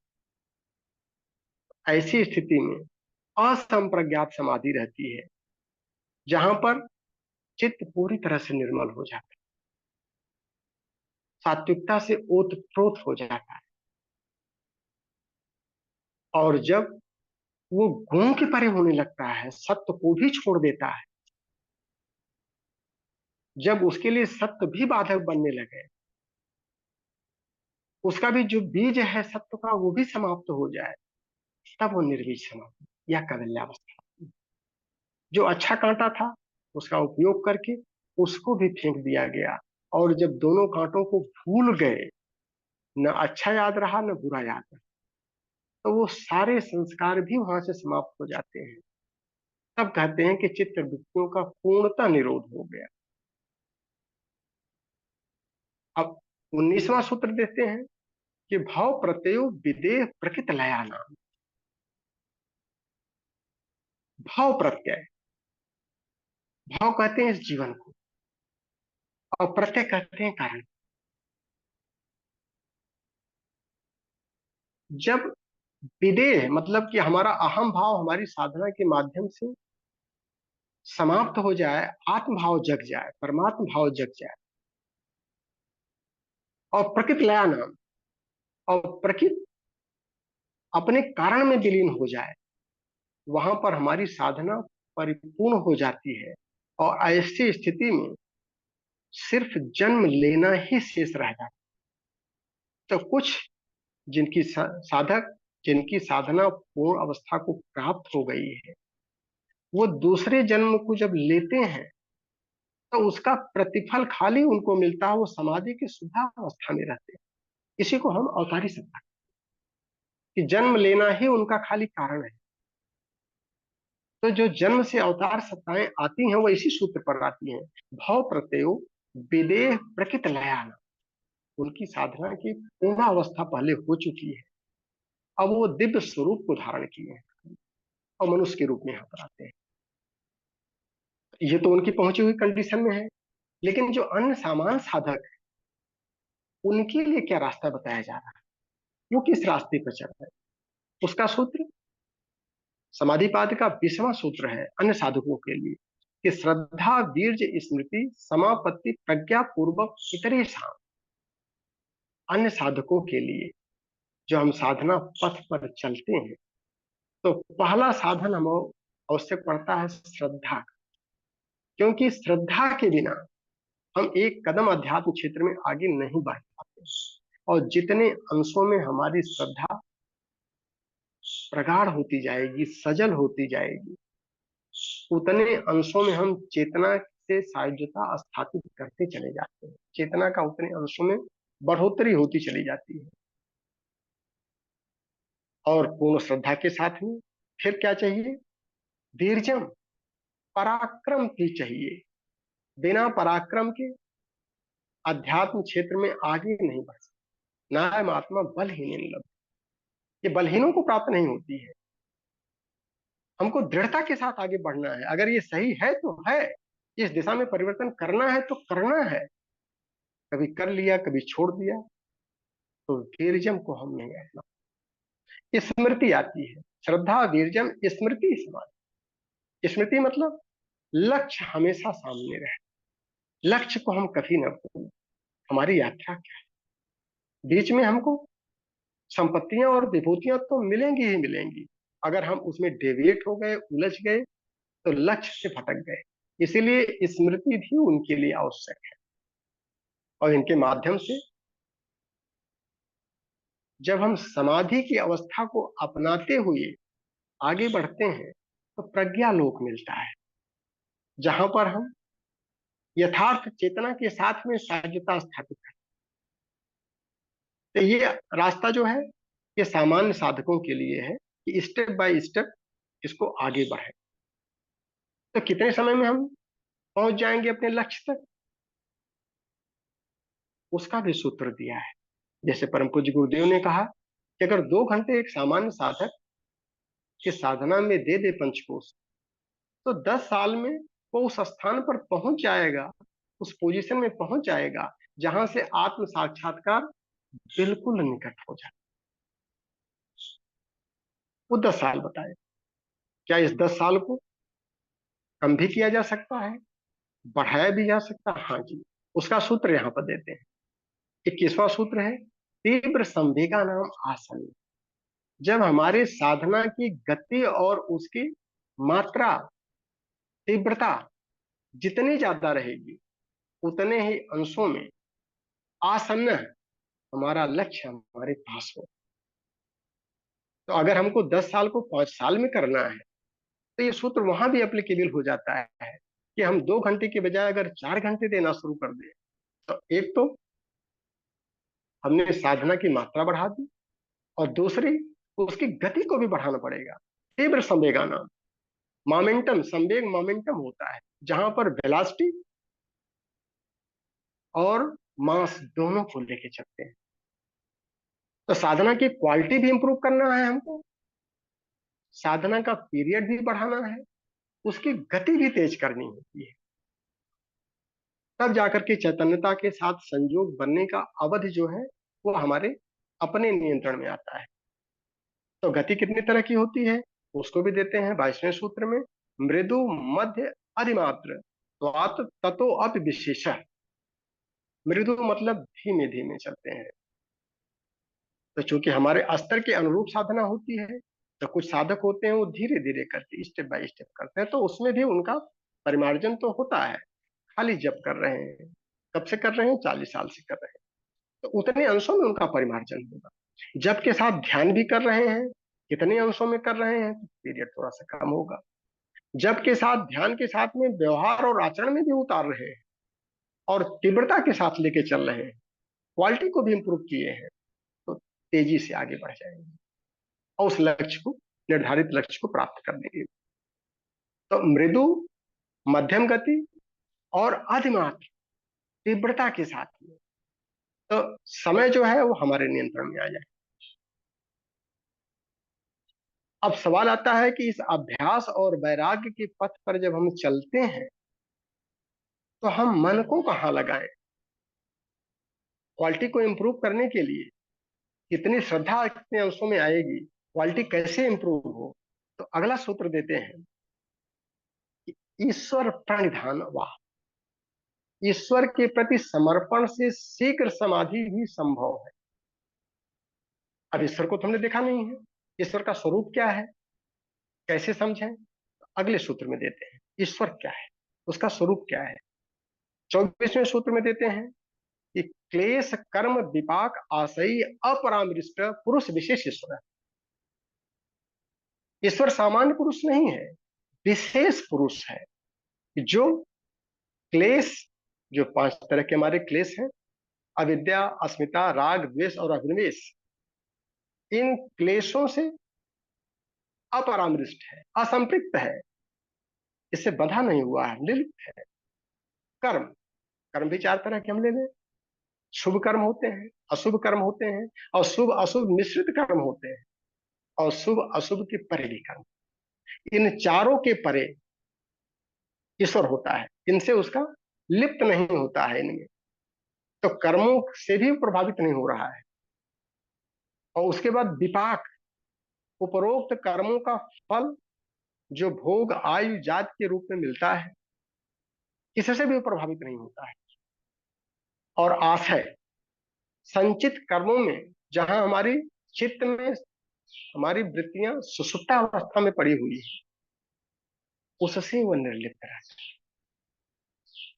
ऐसी स्थिति में असंप्रज्ञात समाधि रहती है, जहां पर चित्त पूरी तरह से निर्मल हो जाता है, सात्विकता से ओतप्रोत हो जाता है। और जब वो गुण के परे होने लगता है, सत्य को भी छोड़ देता है, जब उसके लिए सत्य भी बाधक बनने लगे, उसका भी जो बीज है सत्य का वो भी समाप्त हो जाए, तब वो निर्बीज समाधि या कैवल्यावस्था। जो अच्छा कांटा था उसका उपयोग करके उसको भी फेंक दिया गया, और जब दोनों कांटों को भूल गए, न अच्छा याद रहा न बुरा याद रहा, तो वो सारे संस्कार भी वहां से समाप्त हो जाते हैं। तब कहते हैं कि चित्त वृत्तियों का पूर्णतः निरोध हो गया। अब 19वां सूत्र देते हैं कि भाव प्रत्ययो विदेह प्रकृत लया नाम। भाव प्रत्यय, भाव कहते हैं इस जीवन को, और प्रत्यय कहते हैं कारण। जब विदेह मतलब कि हमारा अहम भाव हमारी साधना के माध्यम से समाप्त हो जाए, आत्म भाव जग जाए, परमात्म भाव जग जाए, और प्रकृत लया नाम, और प्रकृति अपने कारण में विलीन हो जाए, वहां पर हमारी साधना परिपूर्ण हो जाती है। और ऐसी स्थिति में सिर्फ जन्म लेना ही शेष रह जाता। तो कुछ जिनकी साधक, जिनकी साधना पूर्ण अवस्था को प्राप्त हो गई है, वो दूसरे जन्म को जब लेते हैं तो उसका प्रतिफल खाली उनको मिलता है, वो समाधि की शुद्धावस्था में रहते हैं। इसी को हम अवतारी सत्ता, कि जन्म लेना ही उनका खाली कारण है। तो जो जन्म से अवतार सत्ताएं आती हैं वो इसी सूत्र पर आती हैं। भाव प्रत्ययो विदेह प्रकृत लयाना, उनकी साधना की पूर्ण अवस्था पहले हो चुकी है, अब वो दिव्य स्वरूप को धारण किए हैं और मनुष्य के रूप में यहाँ पर आते हैं। ये तो उनकी पहुंची हुई कंडीशन में है। लेकिन जो अन्य सामान्य साधक है, उनके लिए क्या रास्ता बताया जा रहा है, वो किस रास्ते पर चल रहे हैं, उसका सूत्र समाधिपाद का 20वां सूत्र है अन्य साधकों के लिए, कि श्रद्धा वीर्य स्मृति समापत्ति प्रज्ञा पूर्वक इतरे शाम। अन्य साधकों के लिए जो हम साधना पथ पर चलते हैं, तो पहला साधन हम आवश्यक पड़ता है श्रद्धा का। क्योंकि श्रद्धा के बिना हम एक कदम अध्यात्म क्षेत्र में आगे नहीं बढ़ पाते। और जितने अंशों में हमारी श्रद्धा प्रगाढ़ होती जाएगी, सजल होती जाएगी, उतने अंशों में हम चेतना से सायुज्यता स्थापित करते चले जाते हैं। चेतना का उतने अंशों में बढ़ोतरी होती चली जाती है। और पूर्ण श्रद्धा के साथ में फिर क्या चाहिए? धीरजम, पराक्रम भी चाहिए। बिना पराक्रम के अध्यात्म क्षेत्र में आगे नहीं बढ़ सकते। नायम आत्मा बलहीन लभ, ये बलहीनों को प्राप्त नहीं होती है। हमको दृढ़ता के साथ आगे बढ़ना है। अगर ये सही है तो है, इस दिशा में परिवर्तन करना है तो करना है। कभी कर लिया, कभी छोड़ दिया, तो वीरजम को हम नहीं अपना। स्मृति आती है, श्रद्धा वीरजम स्मृति समान। स्मृति मतलब लक्ष्य हमेशा सामने रहे, लक्ष्य को हम कभी न भूलें। हमारी यात्रा क्या है? बीच में हमको संपत्तियां और विभूतियां तो मिलेंगी ही मिलेंगी। अगर हम उसमें डेविएट हो गए, उलझ गए, तो लक्ष्य से भटक गए। इसीलिए स्मृति भी उनके लिए आवश्यक है। और इनके माध्यम से जब हम समाधि की अवस्था को अपनाते हुए आगे बढ़ते हैं, तो प्रज्ञा लोक मिलता है, जहां पर हम यथार्थ चेतना के साथ में सहजता स्थापित करते हैं। तो ये रास्ता जो है, ये सामान्य साधकों के लिए है कि स्टेप बाय स्टेप इसको आगे बढ़े। तो कितने समय में हम पहुंच जाएंगे अपने लक्ष्य तक, उसका भी सूत्र दिया है। जैसे परम पूज्य गुरुदेव ने कहा कि अगर 2 घंटे एक सामान्य साधक के साधना में दे दे पंचकोश, तो 10 साल में वो उस स्थान पर पहुंच जाएगा, उस पोजीशन में पहुंच जाएगा जहां से आत्म साक्षात्कार बिल्कुल निकट हो जाए। वो 10 साल बताए। क्या इस 10 साल को कम भी किया जा सकता है, बढ़ाया भी जा सकता है? हाँ जी। उसका सूत्र यहाँ पर देते हैं। 21वां सूत्र है, तीव्र संवेगा नाम आसन। जब हमारे साधना की गति और उसकी मात्रा, तीव्रता जितनी ज्यादा रहेगी, उतने ही अंशों में आसन्न हमारा लक्ष्य हमारे पास हो। तो अगर हमको 10 साल को 5 साल में करना है, तो ये सूत्र वहां भी एप्लीकेबल हो जाता है कि हम 2 घंटे के बजाय अगर 4 घंटे देना शुरू कर दें, तो एक तो हमने साधना की मात्रा बढ़ा दी, और दूसरी उसकी गति को भी बढ़ाना पड़ेगा। तीव्र संवेगा नाम, मोमेंटम, संवेग मोमेंटम होता है, जहां पर वेलोसिटी और मास दोनों को लेके चलते हैं। तो साधना की क्वालिटी भी इंप्रूव करना है हमको, साधना का पीरियड भी बढ़ाना है, उसकी गति भी तेज करनी होती है। तब जाकर के चैतन्यता के साथ संयोग बनने का अवधि जो है, वो हमारे अपने नियंत्रण में आता है। तो गति कितनी तरह की होती है, उसको भी देते हैं 22वें सूत्र में। मृदु, मध्य, अधिमात्र, त्वात् ततो अप विशेष। मृदु मतलब धीमे धीमे चलते हैं। तो चूंकि हमारे स्तर के अनुरूप साधना होती है, तो कुछ साधक होते हैं वो धीरे धीरे करके स्टेप बाय स्टेप करते हैं, तो उसमें भी उनका परिमार्जन तो होता है। खाली जप कर रहे हैं, कब से कर रहे हैं? 40 साल से कर रहे हैं, तो उतने अंशों में उनका परिमार्जन होगा। जप के साथ ध्यान भी कर रहे हैं, कितने अंशों में कर रहे हैं? तो पीरियड थोड़ा सा कम होगा। जप के साथ, ध्यान के साथ में व्यवहार और आचरण में भी उतार रहे हैं, और तीव्रता के साथ लेके चल रहे हैं, क्वालिटी को भी इंप्रूव किए हैं, तो तेजी से आगे बढ़ जाएंगे और उस लक्ष्य को, निर्धारित लक्ष्य को प्राप्त कर लेंगे। तो मृदु, मध्यम गति और अधिमात्र तीव्रता के साथ में, तो समय जो है वो हमारे नियंत्रण में आ जाए। अब सवाल आता है कि इस अभ्यास और वैराग्य के पथ पर जब हम चलते हैं, तो हम मन को कहाँ लगाएं? क्वालिटी को इंप्रूव करने के लिए कितनी श्रद्धा कितने अंशों में आएगी, क्वालिटी कैसे इंप्रूव हो? तो अगला सूत्र देते हैं कि ईश्वर प्रणिधान वाह, ईश्वर के प्रति समर्पण से शीघ्र समाधि भी संभव है। अब ईश्वर को तो हमने देखा नहीं है, ईश्वर का स्वरूप क्या है, कैसे समझें? अगले सूत्र में देते हैं ईश्वर क्या है, उसका स्वरूप क्या है। 24वें सूत्र में देते हैं कि क्लेश कर्म विपाक आशयी अपरामृष्ट पुरुष विशेष ईश्वर है। ईश्वर सामान्य पुरुष नहीं है, विशेष पुरुष है, जो क्लेश, जो 5 तरह के हमारे क्लेश हैं, अविद्या, अस्मिता, राग, द्वेष और अभिनिवेश, इन क्लेशों से अपरामृष्ट है, असंपृक्त है, इससे बंधा नहीं हुआ है, निर्लिप्त है। कर्म, कर्म भी 4 तरह के हम ले लें। शुभ कर्म होते हैं, अशुभ कर्म होते हैं, और शुभ अशुभ मिश्रित कर्म होते हैं, और शुभ अशुभ के परे भी कर्म। इन चारों के परे ईश्वर होता है, इनसे उसका लिप्त नहीं होता है इनमें, तो कर्मों से भी प्रभावित नहीं हो रहा है। और उसके बाद विपाक, उपरोक्त कर्मों का फल जो भोग आयु जात के रूप में मिलता है, इससे भी प्रभावित नहीं होता है। और आशय, संचित कर्मों में जहां हमारी चित्त में हमारी वृत्तियां सुषुप्ता अवस्था में पड़ी हुई है, उससे वह निर्लिप्त रहता है।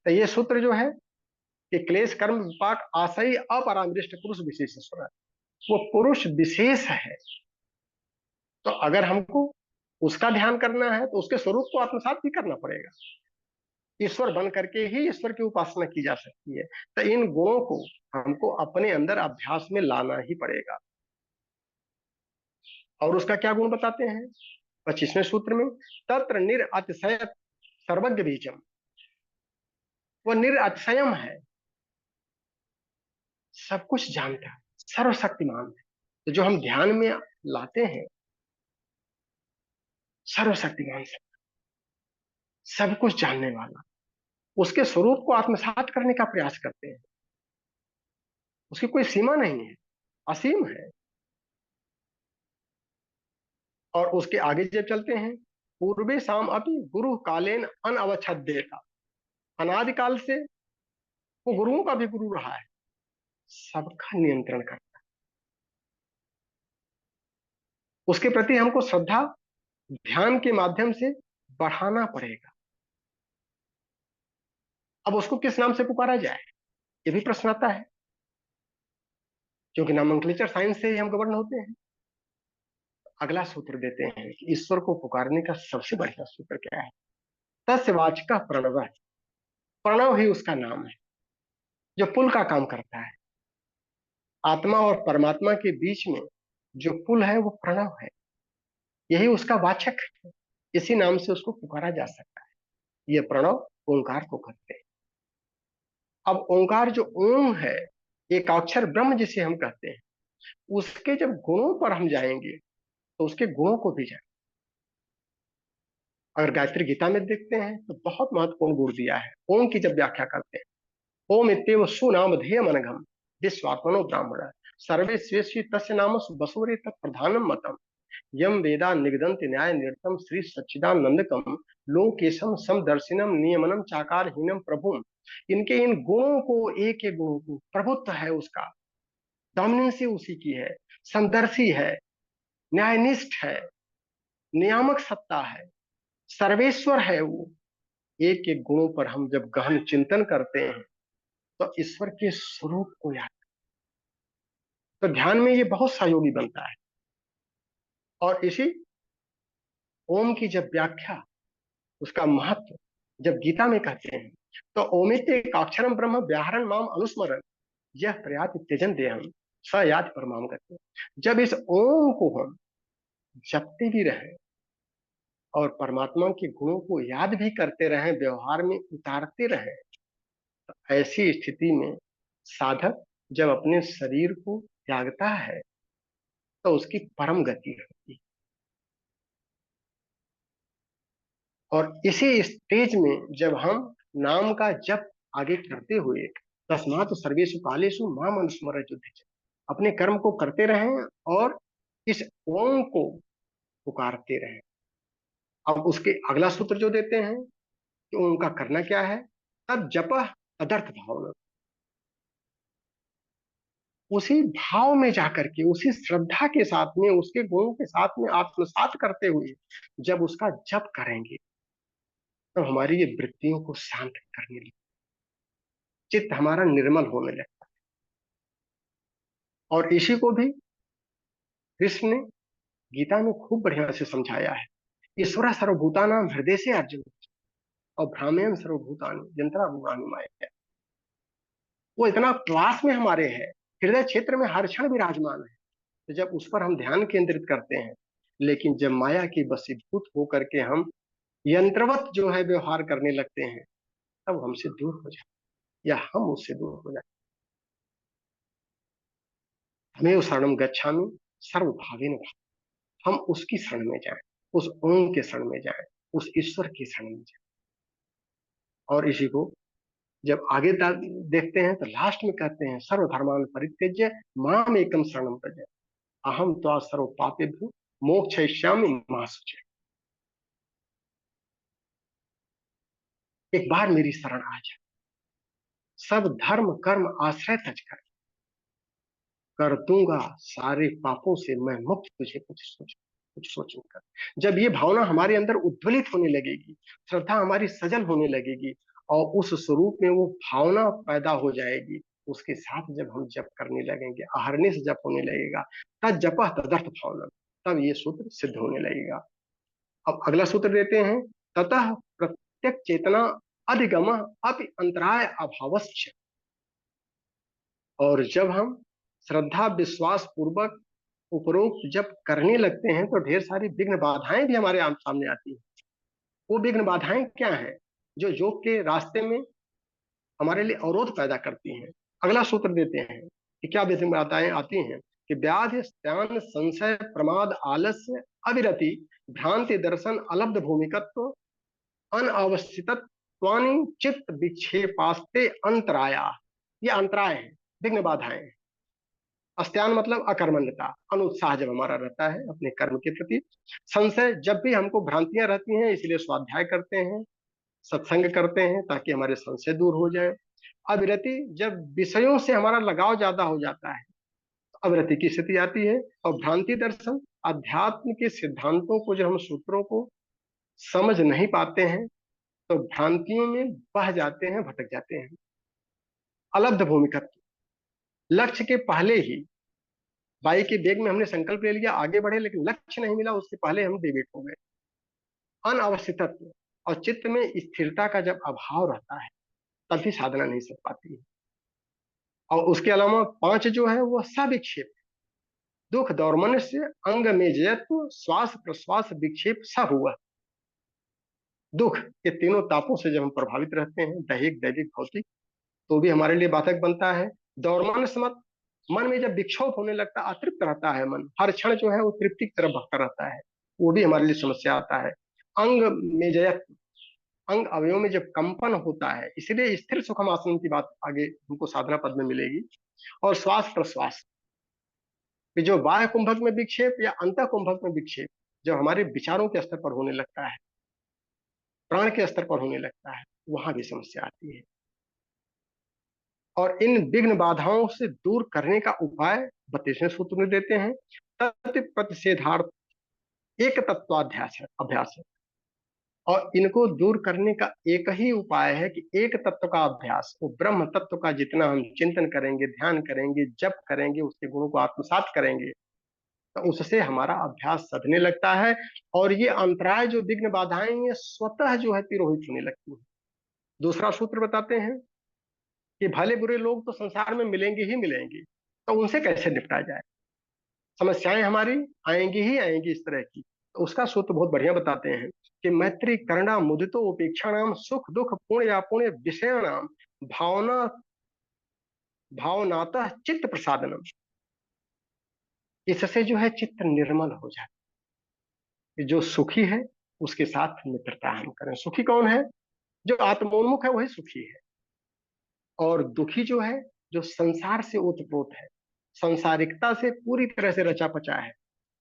तो ये सूत्र जो है कि क्लेश कर्म विपाक आशय अपरामृष्ट पुरुष विशेषेश्वर, वो पुरुष विशेष है। तो अगर हमको उसका ध्यान करना है तो उसके स्वरूप को आत्मसात भी करना पड़ेगा। ईश्वर बन करके ही ईश्वर की उपासना की जा सकती है। तो इन गुणों को हमको अपने अंदर अभ्यास में लाना ही पड़ेगा। और उसका क्या गुण बताते हैं 25वें सूत्र में, तत्र निरअतिशय सर्वज्ञ बीजम, वह निरअतिशयम है, सब कुछ जानता है, सर्वशक्तिमान है। तो जो हम ध्यान में लाते हैं, सर्वशक्तिमान से, सब कुछ जानने वाला, उसके स्वरूप को आत्मसात करने का प्रयास करते हैं। उसकी कोई सीमा नहीं है, असीम है। और उसके आगे जब चलते हैं, पूर्वे शाम अपनी गुरु कालेन अनअवच्छेद्यता, अनादिकाल से वो गुरुओं का भी गुरु रहा है, सबका नियंत्रण करता है। उसके प्रति हमको श्रद्धा ध्यान के माध्यम से बढ़ाना पड़ेगा। अब उसको किस नाम से पुकारा जाए, ये भी प्रश्न आता है, क्योंकि नामंक्लेचर साइंस से ही हम गवर्न होते हैं। अगला सूत्र देते हैं कि ईश्वर को पुकारने का सबसे बढ़िया सूत्र क्या है, तस्य वाचक प्रणव, प्रणव ही उसका नाम है, जो पुल का काम करता है। आत्मा और परमात्मा के बीच में जो पुल है वो प्रणव है, यही उसका वाचक है। इसी नाम से उसको पुकारा जा सकता है। ये प्रणव ओंकार को कहते हैं। अब ओंकार जो ओम है, एक अक्षर ब्रह्म जिसे हम कहते हैं, उसके जब गुणों पर हम जाएंगे तो उसके गुणों को भी जाएंगे। अगर गायत्री गीता में देखते हैं तो बहुत महत्वपूर्ण गुण दिया है। ओम की जब व्याख्या करते हैं, ओम इत्येव सुनाम धेय मनघम विश्वात्मनो ब्राह्मण सर्वे स्वेशी तस्य नाम बसोरे तत्प्रधानम मतम यम वेदा निगदन्ति न्याय निरतम श्री सच्चिदानंदकम लोकेशम समदर्शिनम नियमनम चाकारहीनम प्रभुम। इनके इन गुणों को, एक एक गुणों को, प्रभुत्व है उसका, डोमिनेंसी उसी की है, समदर्शी है, न्यायनिष्ठ है, नियामक सत्ता है, सर्वेश्वर है वो। एक एक गुणों पर हम जब गहन चिंतन करते हैं तो ईश्वर के स्वरूप को याद, तो ध्यान में ये बहुत सहयोगी बनता है। और इसी ओम की जब व्याख्या, उसका महत्व जब गीता में कहते हैं, तो ओमित एक अक्षरम ब्रह्म व्याहरण माम अनुस्मरण यह प्रयात त्यजन देहम स याद परमाम करते हैं। जब इस ओम को हम जपते भी रहे और परमात्मा के गुणों को याद भी करते रहें, व्यवहार में उतारते रहें, तो ऐसी स्थिति में साधक जब अपने शरीर को त्यागता है तो उसकी परम गति होती है। और इसी स्टेज में जब हम नाम का जप आगे करते हुए, तस्मात् सर्वेषु कालेषु माम अनुस्मर युद्धि, अपने कर्म को करते रहें और इस ओम को पुकारते रहें। अब उसके अगला सूत्र जो देते हैं कि ओम का करना क्या है, तब जप तदर्थ भावना, उसी भाव में जाकर के, उसी श्रद्धा के साथ में, उसके गुणों के साथ में आत्मसात करते हुए जब उसका जप करेंगे तो हमारी ये वृत्तियों को शांत करने लगे, चित्त हमारा निर्मल होने लगता है। और इसी को भी कृष्ण ने गीता में खूब बढ़िया से समझाया है, ईश्वर सर्वभूतानां हृदय से अर्जुन। और भ्राम्यहं सर्वभूतानि यंत्रारूढ़ानि माया। वो इतना पास में हमारे है, हृदय क्षेत्र में हर क्षण विराजमान है। तो जब उस पर हम ध्यान केंद्रित करते हैं, लेकिन जब माया की वशीभूत होकर के हम यंत्रवत जो है व्यवहार करने लगते हैं, तब हमसे दूर हो जाए या हम उससे दूर हो जाए। हमें शरणम गच्छामि सर्वभावेन भाव। हम उसकी शरण में जाएं, उस ओम के शरण में जाएं, उस ईश्वर की शरण में जाएं। और इसी को जब आगे देखते हैं तो लास्ट में कहते हैं सर्वधर्मान परित्यज्य माम एकम शरणम व्रज, अहम त्वा सर्व पापेभ्यो मोक्षयिष्यामि मा शुचि। एक बार मेरी शरण आ जा, सब धर्म कर्म आश्रय तज कर दूंगा, सारे पापों से मैं मुक्त तुझे कुछ सोच कर। जब ये भावना हमारे अंदर उद्वेलित होने लगेगी, श्रद्धा हमारी सजल होने लगेगी और उस स्वरूप में वो भावना पैदा हो जाएगी, उसके साथ जब हम जप करने लगेंगे, अहरनिश जप होने लगेगा, तब जप तदर्थ भावना, तब ये सूत्र सिद्ध होने लगेगा। अब अगला सूत्र देते हैं, ततः प्रत्यक चेतना अधिगम अपि अंतराय अभावश्च। और जब हम श्रद्धा विश्वास पूर्वक उपरोक्त जब करने लगते हैं तो ढेर सारी विघ्न बाधाएं भी हमारे सामने आती हैं। वो विघ्न बाधाएं क्या है जो योग के रास्ते में हमारे लिए अवरोध पैदा करती हैं? अगला सूत्र देते हैं कि क्या विघ्न बाधाएं आती हैं, कि व्याधि स्त्यान संशय प्रमाद आलस्य अविरति भ्रांति दर्शन अलब्ध भूमिकत्व अनावस्थितत्वानि चित्त विक्षेपास्ते अंतराया। ये अंतराय है, विघ्न बाधाएं। अस्त्यान मतलब अकर्मण्यता, अनुत्साह जब हमारा रहता है अपने कर्म के प्रति। संशय, जब भी हमको भ्रांतियां रहती हैं इसलिए स्वाध्याय करते हैं, सत्संग करते हैं ताकि हमारे संशय दूर हो जाए। अविरति, जब विषयों से हमारा लगाव ज्यादा हो जाता है तो अविरति की स्थिति आती है। और भ्रांति दर्शन, अध्यात्म के सिद्धांतों को, जो हम सूत्रों को समझ नहीं पाते हैं तो भ्रांतियों में बह जाते हैं, भटक जाते हैं। अलब्ध भूमिका, लक्ष्य के पहले ही बाई के वेग में हमने संकल्प ले लिया आगे बढ़े, लेकिन लक्ष्य नहीं मिला, उससे पहले हम डिवेट हो गए। अनावस्थितत्व, और चित्त में स्थिरता का जब अभाव रहता है तभी साधना नहीं सक पाती है। और उसके अलावा पांच जो है वह सविक्षेप, दुख दौर्मन्य अंग में जयत्व श्वास प्रश्वास विक्षेप स हुआ। दुख के तीनों तापों से जब हम प्रभावित रहते हैं, दैहिक दैविक भौतिक, तो भी हमारे लिए बाधक बनता है। दौर्मन्य मत, मन में जब विक्षोभ होने लगता है, अतृप्त रहता है मन, हर क्षण जो है वो तृप्ति की तरफ भटका रहता है, वो भी हमारे लिए समस्या आता है। अंग में जयत, अंग अवयव में जब कंपन होता है, इसलिए स्थिर सुखम आसन की बात आगे हमको साधना पद में मिलेगी। और श्वास प्रश्वास, जो बाह्य कुंभक में विक्षेप या अंत कुंभक में विक्षेप जब हमारे विचारों के स्तर पर होने लगता है, प्राण के स्तर पर होने लगता है, वहां भी समस्या आती है। और इन विघ्न बाधाओं से दूर करने का उपाय 32वें सूत्र में देते हैं, तत् प्रतिषेधार्थ एक तत्वाध्यास है, अभ्यास है। और इनको दूर करने का एक ही उपाय है कि एक तत्व का अभ्यास, वो ब्रह्म तत्व का जितना हम चिंतन करेंगे, ध्यान करेंगे, जप करेंगे, उसके गुणों को आत्मसात करेंगे, तो उससे हमारा अभ्यास सधने लगता है। और ये अंतराय जो विघ्न बाधाएं, ये स्वतः जो है तिरोहित होने लगती है। दूसरा सूत्र बताते हैं कि भले बुरे लोग तो संसार में मिलेंगे ही मिलेंगे, तो उनसे कैसे निपटा जाए। समस्याएं हमारी आएंगी ही आएंगी इस तरह की। तो उसका सूत्र बहुत बढ़िया बताते हैं कि मैत्री करुणा मुदितो उपेक्षाणाम सुख दुख पुण्य या पुण्य विषयाणाम भावना भावनातः चित्त प्रसादनम। इससे जो है चित्त निर्मल हो जाता है। जो सुखी है उसके साथ मित्रता हम करें। सुखी कौन है? जो आत्मोन्मुख है वही सुखी है। और दुखी जो है, जो संसार से ओतप्रोत है, संसारिकता से पूरी तरह से रचा पचा है,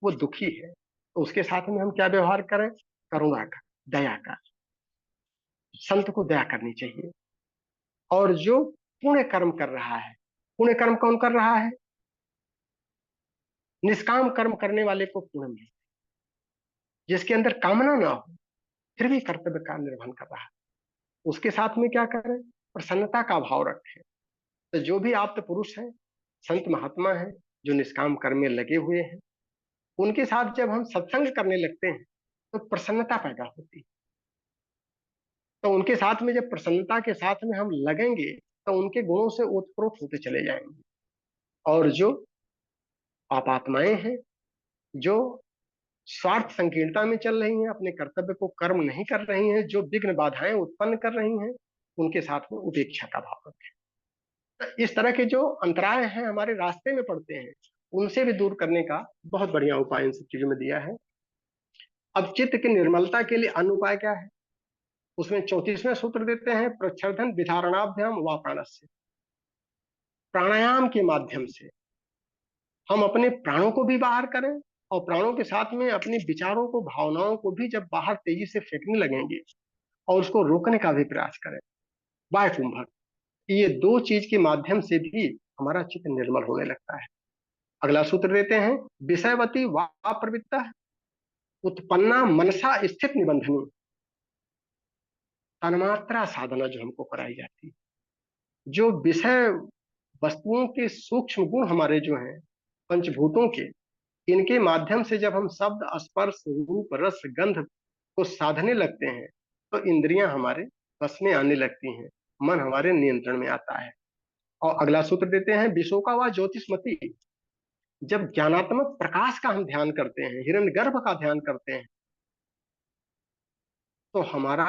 वो दुखी है। तो उसके साथ में हम क्या व्यवहार करें? करुणा का, दया का। संत को दया करनी चाहिए। और जो पुण्य कर्म कर रहा है, पुण्य कर्म कौन कर रहा है? निष्काम कर्म करने वाले को पुण्य मिले, जिसके अंदर कामना ना हो फिर भी कर्तव्य का निर्वहन कर रहा है, उसके साथ में क्या करें? प्रसन्नता का भाव रखें। तो जो भी आप्त पुरुष है, संत महात्मा है, जो निष्काम कर्म में लगे हुए हैं, उनके साथ जब हम सत्संग करने लगते हैं तो प्रसन्नता पैदा होती है। तो उनके साथ में जब प्रसन्नता के साथ में हम लगेंगे तो उनके गुणों से ओतप्रोत होते चले जाएंगे। और जो पापात्माएं हैं, जो स्वार्थ संकीर्णता में चल रही हैं, अपने कर्तव्य को कर्म नहीं कर रही हैं, जो विघ्न बाधाएं उत्पन्न कर रही हैं, उनके साथ में उपेक्षा का भाव रखें। तो इस तरह के जो अंतराय हैं हमारे रास्ते में पड़ते हैं, उनसे भी दूर करने का बहुत बढ़िया उपाय इन सब चीजों में दिया है। अब चित्त की निर्मलता के लिए अन्य उपाय क्या है, उसमें 34वें सूत्र देते हैं, प्रच्छर्दन विधारणाभ्याम व प्राणस्य। प्राणायाम के माध्यम से हम अपने प्राणों को भी बाहर करें, और प्राणों के साथ में अपने विचारों को, भावनाओं को भी जब बाहर तेजी से फेंकने लगेंगे और उसको रोकने का भी प्रयास करें, वाय कुंभक, ये दो चीज के माध्यम से भी हमारा चित्त निर्मल होने लगता है। अगला सूत्र देते हैं, विषयवती वा प्रवृत्ता उत्पन्ना मनसा स्थित निबंधनी। तन्मात्रा साधना जो हमको कराई जाती है, जो विषय वस्तुओं के सूक्ष्म गुण हमारे जो हैं पंचभूतों के, इनके माध्यम से जब हम शब्द, स्पर्श, रूप, रस, गंध को साधने लगते हैं तो इंद्रियां हमारे बस में आने लगती हैं, मन हमारे नियंत्रण में आता है। और अगला सूत्र देते हैं, विशोका व ज्योतिषमती। जब ज्ञानात्मक प्रकाश का हम ध्यान करते हैं, हिरण्यगर्भ का ध्यान करते हैं, तो हमारा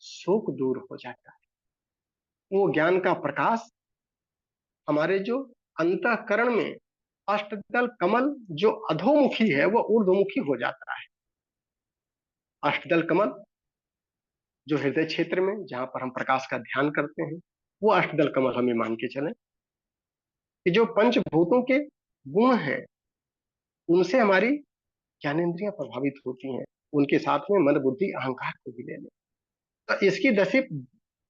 शोक दूर हो जाता है। वो ज्ञान का प्रकाश हमारे जो अंतःकरण में अष्टदल कमल जो अधोमुखी है वो ऊर्ध्वमुखी हो जाता है। अष्टदल कमल जो हृदय क्षेत्र में, जहां पर हम प्रकाश का ध्यान करते हैं, वो अष्टदल कमल हमें मान के चले कि जो पंचभूतों के गुण हैं उनसे हमारी ज्ञानेंद्रियां प्रभावित होती हैं, उनके साथ में मन, बुद्धि, अहंकार को भी ले लें। तो इसकी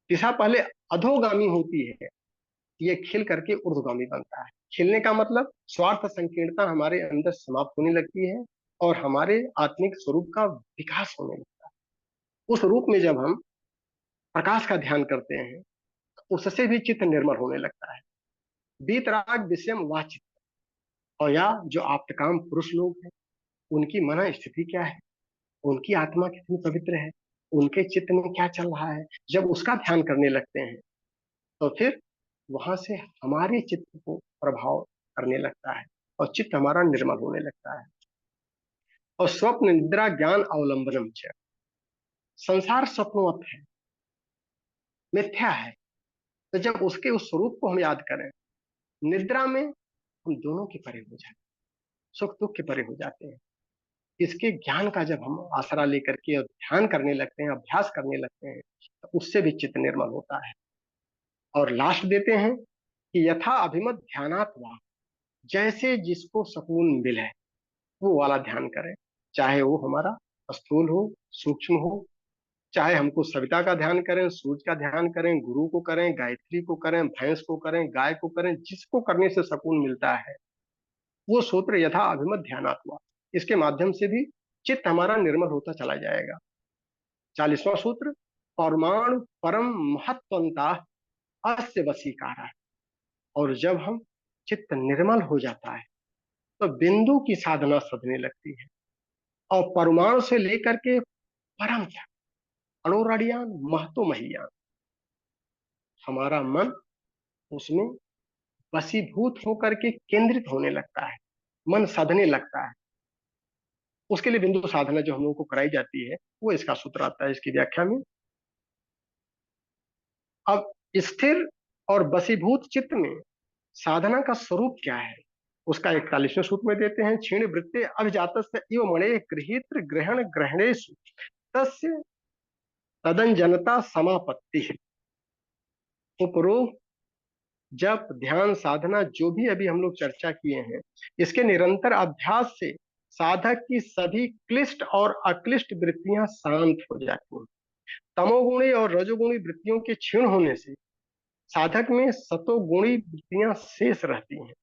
दिशा पहले अधोगामी होती है, ये खिल करके ऊर्ध्वगामी बनता है। खिलने का मतलब स्वार्थ संकीर्णता हमारे अंदर समाप्त होने लगती है और हमारे आत्मिक स्वरूप का विकास होने लगता है। उस रूप में जब हम प्रकाश का ध्यान करते हैं तो उससे भी चित्त निर्मल होने लगता है। वीतराग विषयम वाचित, और या जो आप्तकाम पुरुष लोग हैं, उनकी मन स्थिति क्या है, उनकी आत्मा कितनी पवित्र है, उनके चित्त में क्या चल रहा है, जब उसका ध्यान करने लगते हैं तो फिर वहां से हमारे चित्त को प्रभाव करने लगता है और चित्त हमारा निर्मल होने लगता है। और स्वप्न निद्रा ज्ञान अवलंबनम च, संसार स्वप्नवत है, मिथ्या है। तो जब उसके उस स्वरूप को हम याद करें, निद्रा में हम दोनों के परे हो जाते हैं, सुख दुख के परे हो जाते हैं। इसके ज्ञान का जब हम आसरा लेकर के और ध्यान करने लगते हैं, अभ्यास करने लगते हैं, तो उससे भी चित्त निर्मल होता है। और लास्ट देते हैं कि यथा अभिमत ध्यानात् वा, जैसे जिसको सुकून मिले वो वाला ध्यान करें, चाहे वो हमारा स्थूल हो, सूक्ष्म हो, चाहे हमको सविता का ध्यान करें, सूर्य का ध्यान करें, गुरु को करें, गायत्री को करें, भैंस को करें, गाय को करें, जिसको करने से सुकून मिलता है वो सूत्र यथा अभिमत ध्यानात्मा, इसके माध्यम से भी चित्त हमारा निर्मल होता चला जाएगा। 40वां सूत्र, परमाणु परम महत्वंता अस्य वशीकारा। और जब हम चित्त निर्मल हो जाता है तो बिंदु की साधना सधने लगती है, और परमाणु से लेकर के परम तक, अणुरणियान महतो महियान, हमारा मन उसमें वशीभूत होकर के केंद्रित होने लगता है, मन साधने लगता है। उसके लिए बिंदु साधना जो हम लोगों को कराई जाती है वो इसका सूत्र आता है इसकी व्याख्या में। अब स्थिर और वशीभूत चित्त में साधना का स्वरूप क्या है, उसका 41वें सूत्र में देते हैं, क्षीण वृत्ते अभिजात इव मणे गृहीत ग्रहण ग्रहणेशु तस्य तदंजनता समापत्ति। उपरोक्त जप ध्यान साधना जो भी अभी हम लोग चर्चा किए हैं, इसके निरंतर अभ्यास से साधक की सभी क्लिष्ट और अक्लिष्ट वृत्तियां शांत हो जाती हैं। तमोगुणी और रजोगुणी वृत्तियों के क्षीण होने से साधक में सतोगुणी वृत्तियां शेष रहती हैं,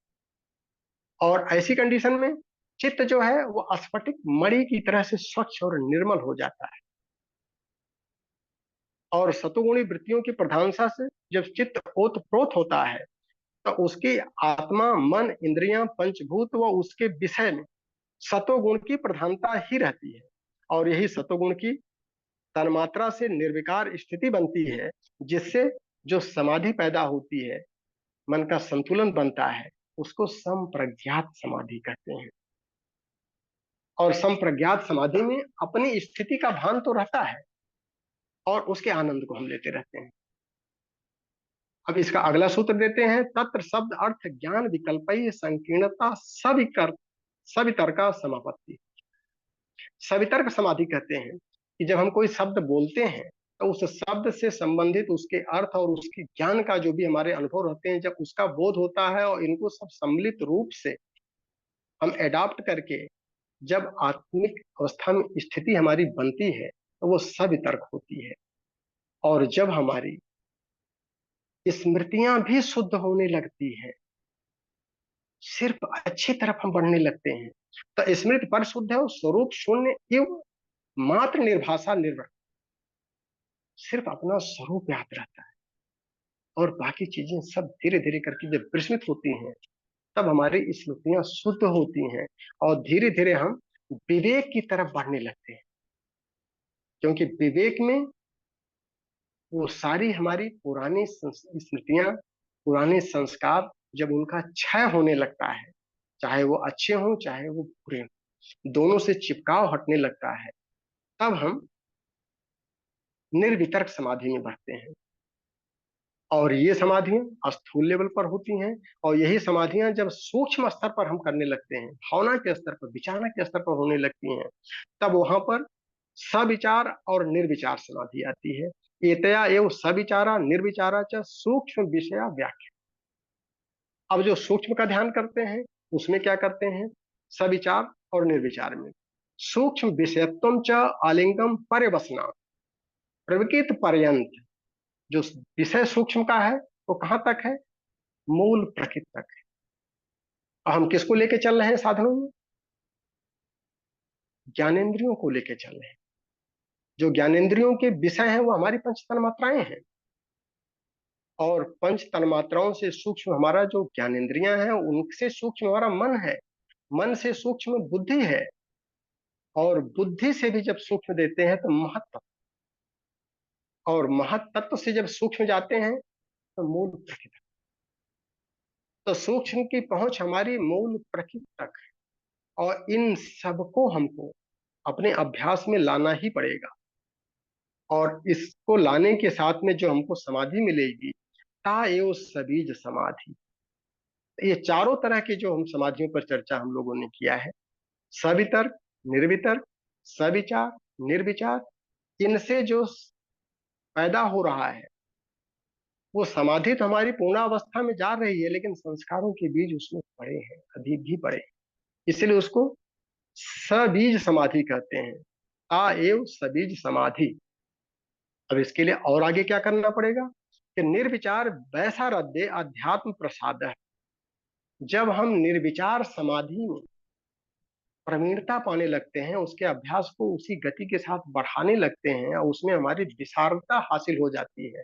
और ऐसी कंडीशन में चित्त जो है वो स्फटिक मणि की तरह से स्वच्छ और निर्मल हो जाता है। और सतोगुणी वृत्तियों की प्रधानता से जब चित्त ओतप्रोत होता है तो उसकी आत्मा, मन, इंद्रियां, पंचभूत व उसके विषय में सतोगुण की प्रधानता ही रहती है। और यही सतोगुण की तन्मात्रा से निर्विकार स्थिति बनती है, जिससे जो समाधि पैदा होती है, मन का संतुलन बनता है, उसको संप्रज्ञात समाधि कहते हैं। और संप्रज्ञात समाधि में अपनी स्थिति का भान तो रहता है और उसके आनंद को हम लेते रहते हैं। अब इसका अगला सूत्र देते हैं, तत्र शब्द अर्थ ज्ञान विकल्पई संकीर्णता सवितर्क समापत्ति। सवितर्क समाधि कहते हैं कि जब हम कोई शब्द बोलते हैं तो उस शब्द से संबंधित उसके अर्थ और उसके ज्ञान का जो भी हमारे अनुभव रहते हैं, जब उसका बोध होता है और इनको सब सम्मिलित रूप से हम एडॉप्ट करके जब आत्मिक अवस्था में स्थिति हमारी बनती है तो वो सवितर्क होती है। और जब हमारी स्मृतियां भी शुद्ध होने लगती है, सिर्फ अच्छी तरफ हम बढ़ने लगते हैं, तो स्मृति पर शुद्ध है, स्वरूप शून्य एवं मात्र निर्भाषा निर्भर, सिर्फ अपना स्वरूप याद रहता है और बाकी चीजें सब धीरे धीरे करके जब विस्मृत होती हैं, तब हमारी स्मृतियां शुद्ध होती हैं और धीरे धीरे हम विवेक की तरफ बढ़ने लगते हैं। क्योंकि विवेक में वो सारी हमारी पुरानी स्मृतियां, पुराने संस्कार, जब उनका क्षय होने लगता है, चाहे वो अच्छे हों चाहे वो बुरे हों, दोनों से चिपकाव हटने लगता है, तब हम निर्वितर्क समाधि में बढ़ते हैं। और ये समाधियां स्थूल लेवल पर होती हैं, और यही समाधियां जब सूक्ष्म स्तर पर हम करने लगते हैं, भावना के स्तर पर, विचारणा के स्तर पर होने लगती हैं, तब वहां पर सविचार और निर्विचार समाधि आती है। एतया एवं सविचारा निर्विचारा च सूक्ष्म विषया व्याख्या। अब जो सूक्ष्म का ध्यान करते हैं उसमें क्या करते हैं, सविचार और निर्विचार में सूक्ष्म विषयत्व च आलिंगम पर्यवसना प्रवृत्त पर्यंत, जो विषय सूक्ष्म का है वो कहां तक है, मूल प्रकृति तक है। और हम किसको लेके चल रहे हैं साधनों में, ज्ञानेंद्रियों को लेके चल रहे हैं। जो ज्ञानेंद्रियों के विषय हैं वो हमारी पंच तन्मात्राएं हैं, और पंच तन्मात्राओं से सूक्ष्म हमारा जो ज्ञानेंद्रियां हैं, उनसे सूक्ष्म हमारा मन है, मन से सूक्ष्म बुद्धि है, और बुद्धि से भी जब सूक्ष्म देते हैं तो महत्व, और महत्व से जब सूक्ष्म जाते हैं तो मूल प्रकृति। तो सूक्ष्म की पहुंच हमारी मूल प्रकृति तक है, और इन सबको हमको अपने अभ्यास में लाना ही पड़ेगा। और इसको लाने के साथ में जो हमको समाधि मिलेगी, ता एव सबीज समाधि। ये चारों तरह की जो हम समाधियों पर चर्चा हम लोगों ने किया है, सवितर्क, निर्वितर्क, सविचार, निर्विचार, इनसे जो पैदा हो रहा है वो समाधि तो हमारी पूर्णावस्था में जा रही है, लेकिन संस्कारों के बीज उसमें पड़े हैं, अभी भी पड़े हैं। इसलिए उसको सबीज समाधि कहते हैं, ता एव सबीज समाधि। अब इसके लिए और आगे क्या करना पड़ेगा कि निर्विचार वैसा रद्दे अध्यात्म प्रसाद है। जब हम निर्विचार समाधि में प्रवीणता पाने लगते हैं, उसके अभ्यास को उसी गति के साथ बढ़ाने लगते हैं और उसमें हमारी विशारदता हासिल हो जाती है,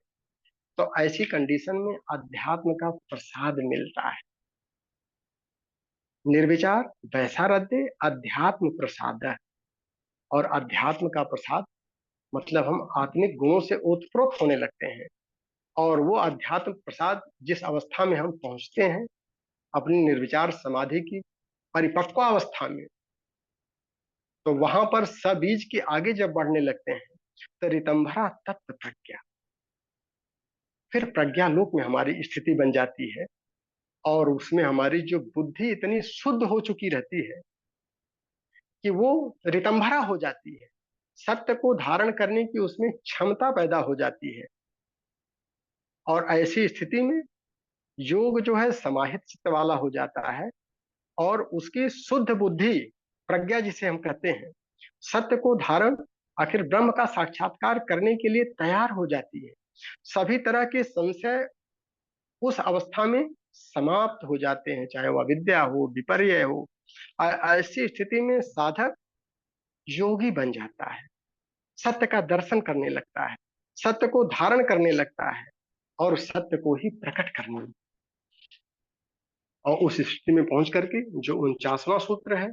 तो ऐसी कंडीशन में अध्यात्म का प्रसाद मिलता है। निर्विचार वैसा रद्दे अध्यात्म प्रसाद है, और अध्यात्म का प्रसाद मतलब हम आत्मिक गुणों से ओतप्रोत होने लगते हैं। और वो अध्यात्म प्रसाद जिस अवस्था में हम पहुंचते हैं अपनी निर्विचार समाधि की परिपक्वावस्था में, तो वहां पर सबीज के आगे जब बढ़ने लगते हैं तो ऋतंभरा तत्व प्रज्ञा, फिर प्रज्ञा लोक में हमारी स्थिति बन जाती है, और उसमें हमारी जो बुद्धि इतनी शुद्ध हो चुकी रहती है कि वो ऋतंभरा हो जाती है, सत्य को धारण करने की उसमें क्षमता पैदा हो जाती है। और ऐसी स्थिति में योग जो है समाहित चित्त वाला हो जाता है, और उसकी शुद्ध बुद्धि, प्रज्ञा जिसे हम कहते हैं, सत्य को धारण आखिर ब्रह्म का साक्षात्कार करने के लिए तैयार हो जाती है। सभी तरह के संशय उस अवस्था में समाप्त हो जाते हैं, चाहे वह विद्या हो, विपर्य हो। ऐसी स्थिति में साधक योगी बन जाता है, सत्य का दर्शन करने लगता है, सत्य को धारण करने लगता है, और सत्य को ही प्रकट करने लगता है। और उस स्थिति में पहुंच करके जो 49वां सूत्र है,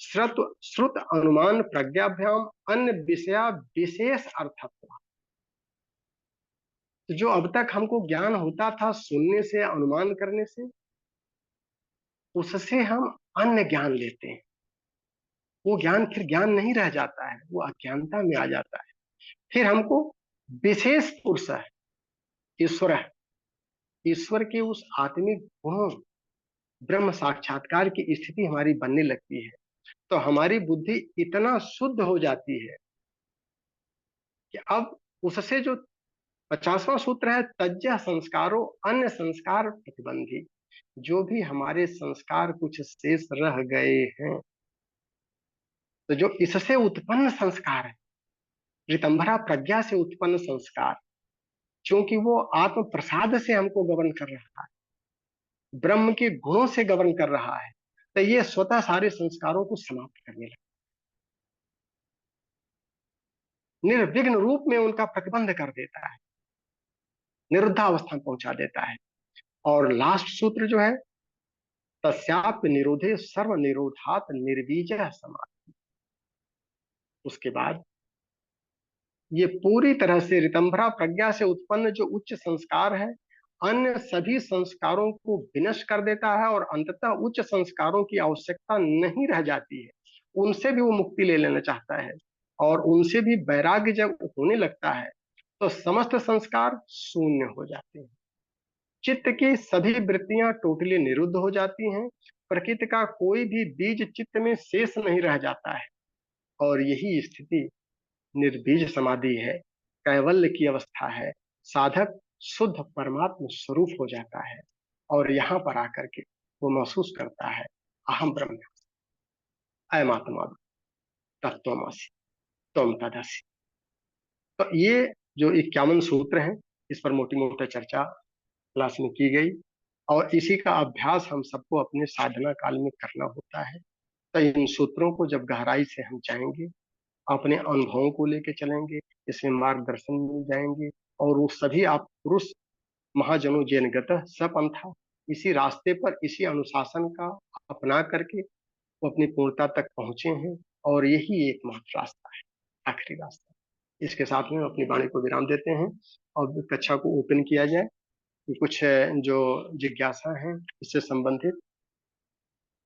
श्रुत श्रुत अनुमान प्रज्ञाभ्याम अन्य विषया विशेष अर्थत्व। तो जो अब तक हमको ज्ञान होता था सुनने से, अनुमान करने से, उससे हम अन्य ज्ञान लेते हैं। वो ज्ञान फिर ज्ञान नहीं रह जाता है, वो अज्ञानता में आ जाता है। फिर हमको विशेष पुरुष है, ईश्वर है, ईश्वर के उस आत्मिक गुणों, ब्रह्म साक्षात्कार की स्थिति हमारी बनने लगती है। तो हमारी बुद्धि इतना शुद्ध हो जाती है कि अब उससे जो 50वां सूत्र है, तज्जः संस्कारो अन्य संस्कार प्रतिबंधी, जो भी हमारे संस्कार कुछ शेष रह गए हैं, तो जो इससे उत्पन्न संस्कार है, ऋतंभरा प्रज्ञा से उत्पन्न संस्कार, क्योंकि वो आत्म प्रसाद से हमको गवर्न कर रहा है, ब्रह्म के गुणों से गवर्न कर रहा है, तो ये स्वतः सारे संस्कारों को समाप्त करने लगा, निर्विघ्न रूप में उनका प्रतिबंध कर देता है, निरुद्धावस्था में पहुंचा देता है। और लास्ट सूत्र जो है, तस्याप्य निरोधे सर्व निरोधात निर्बीज समाधि। उसके बाद ये पूरी तरह से ऋतंभरा प्रज्ञा से उत्पन्न जो उच्च संस्कार है, अन्य सभी संस्कारों को विनष्ट कर देता है और अंततः उच्च संस्कारों की आवश्यकता नहीं रह जाती है। उनसे भी वो मुक्ति ले लेना चाहता है, और उनसे भी वैराग्य जब होने लगता है तो समस्त संस्कार शून्य हो जाते हैं, चित्त की सभी वृत्तियां टोटली निरुद्ध हो जाती हैं, प्रकृति का कोई भी बीज चित्त में शेष नहीं रह जाता है, और यही स्थिति निर्बीज समाधि है, कैवल्य की अवस्था है। साधक शुद्ध परमात्म स्वरूप हो जाता है, और यहाँ पर आकर के वो महसूस करता है, अहम ब्रह्म, अयम आत्मा, तत्त्वमसि, त्वं तदसि। तो ये जो 51 सूत्र हैं, इस पर मोटी मोटी चर्चा क्लास में की गई, और इसी का अभ्यास हम सबको अपने साधना काल में करना होता है। तो इन सूत्रों को जब गहराई से हम जाएंगे, अपने अनुभवों को लेके चलेंगे, इसमें मार्गदर्शन मिल जाएंगे, और वो सभी आप पुरुष महाजनों जैन गतः सपंथा, इसी रास्ते पर, इसी अनुशासन का अपना करके वो अपनी पूर्णता तक पहुंचे हैं, और यही एकमात्र रास्ता है, आखिरी रास्ता। इसके साथ में अपनी वाणी को विराम देते हैं, और कक्षा को ओपन किया जाए कि कुछ जो जिज्ञासा है इससे संबंधित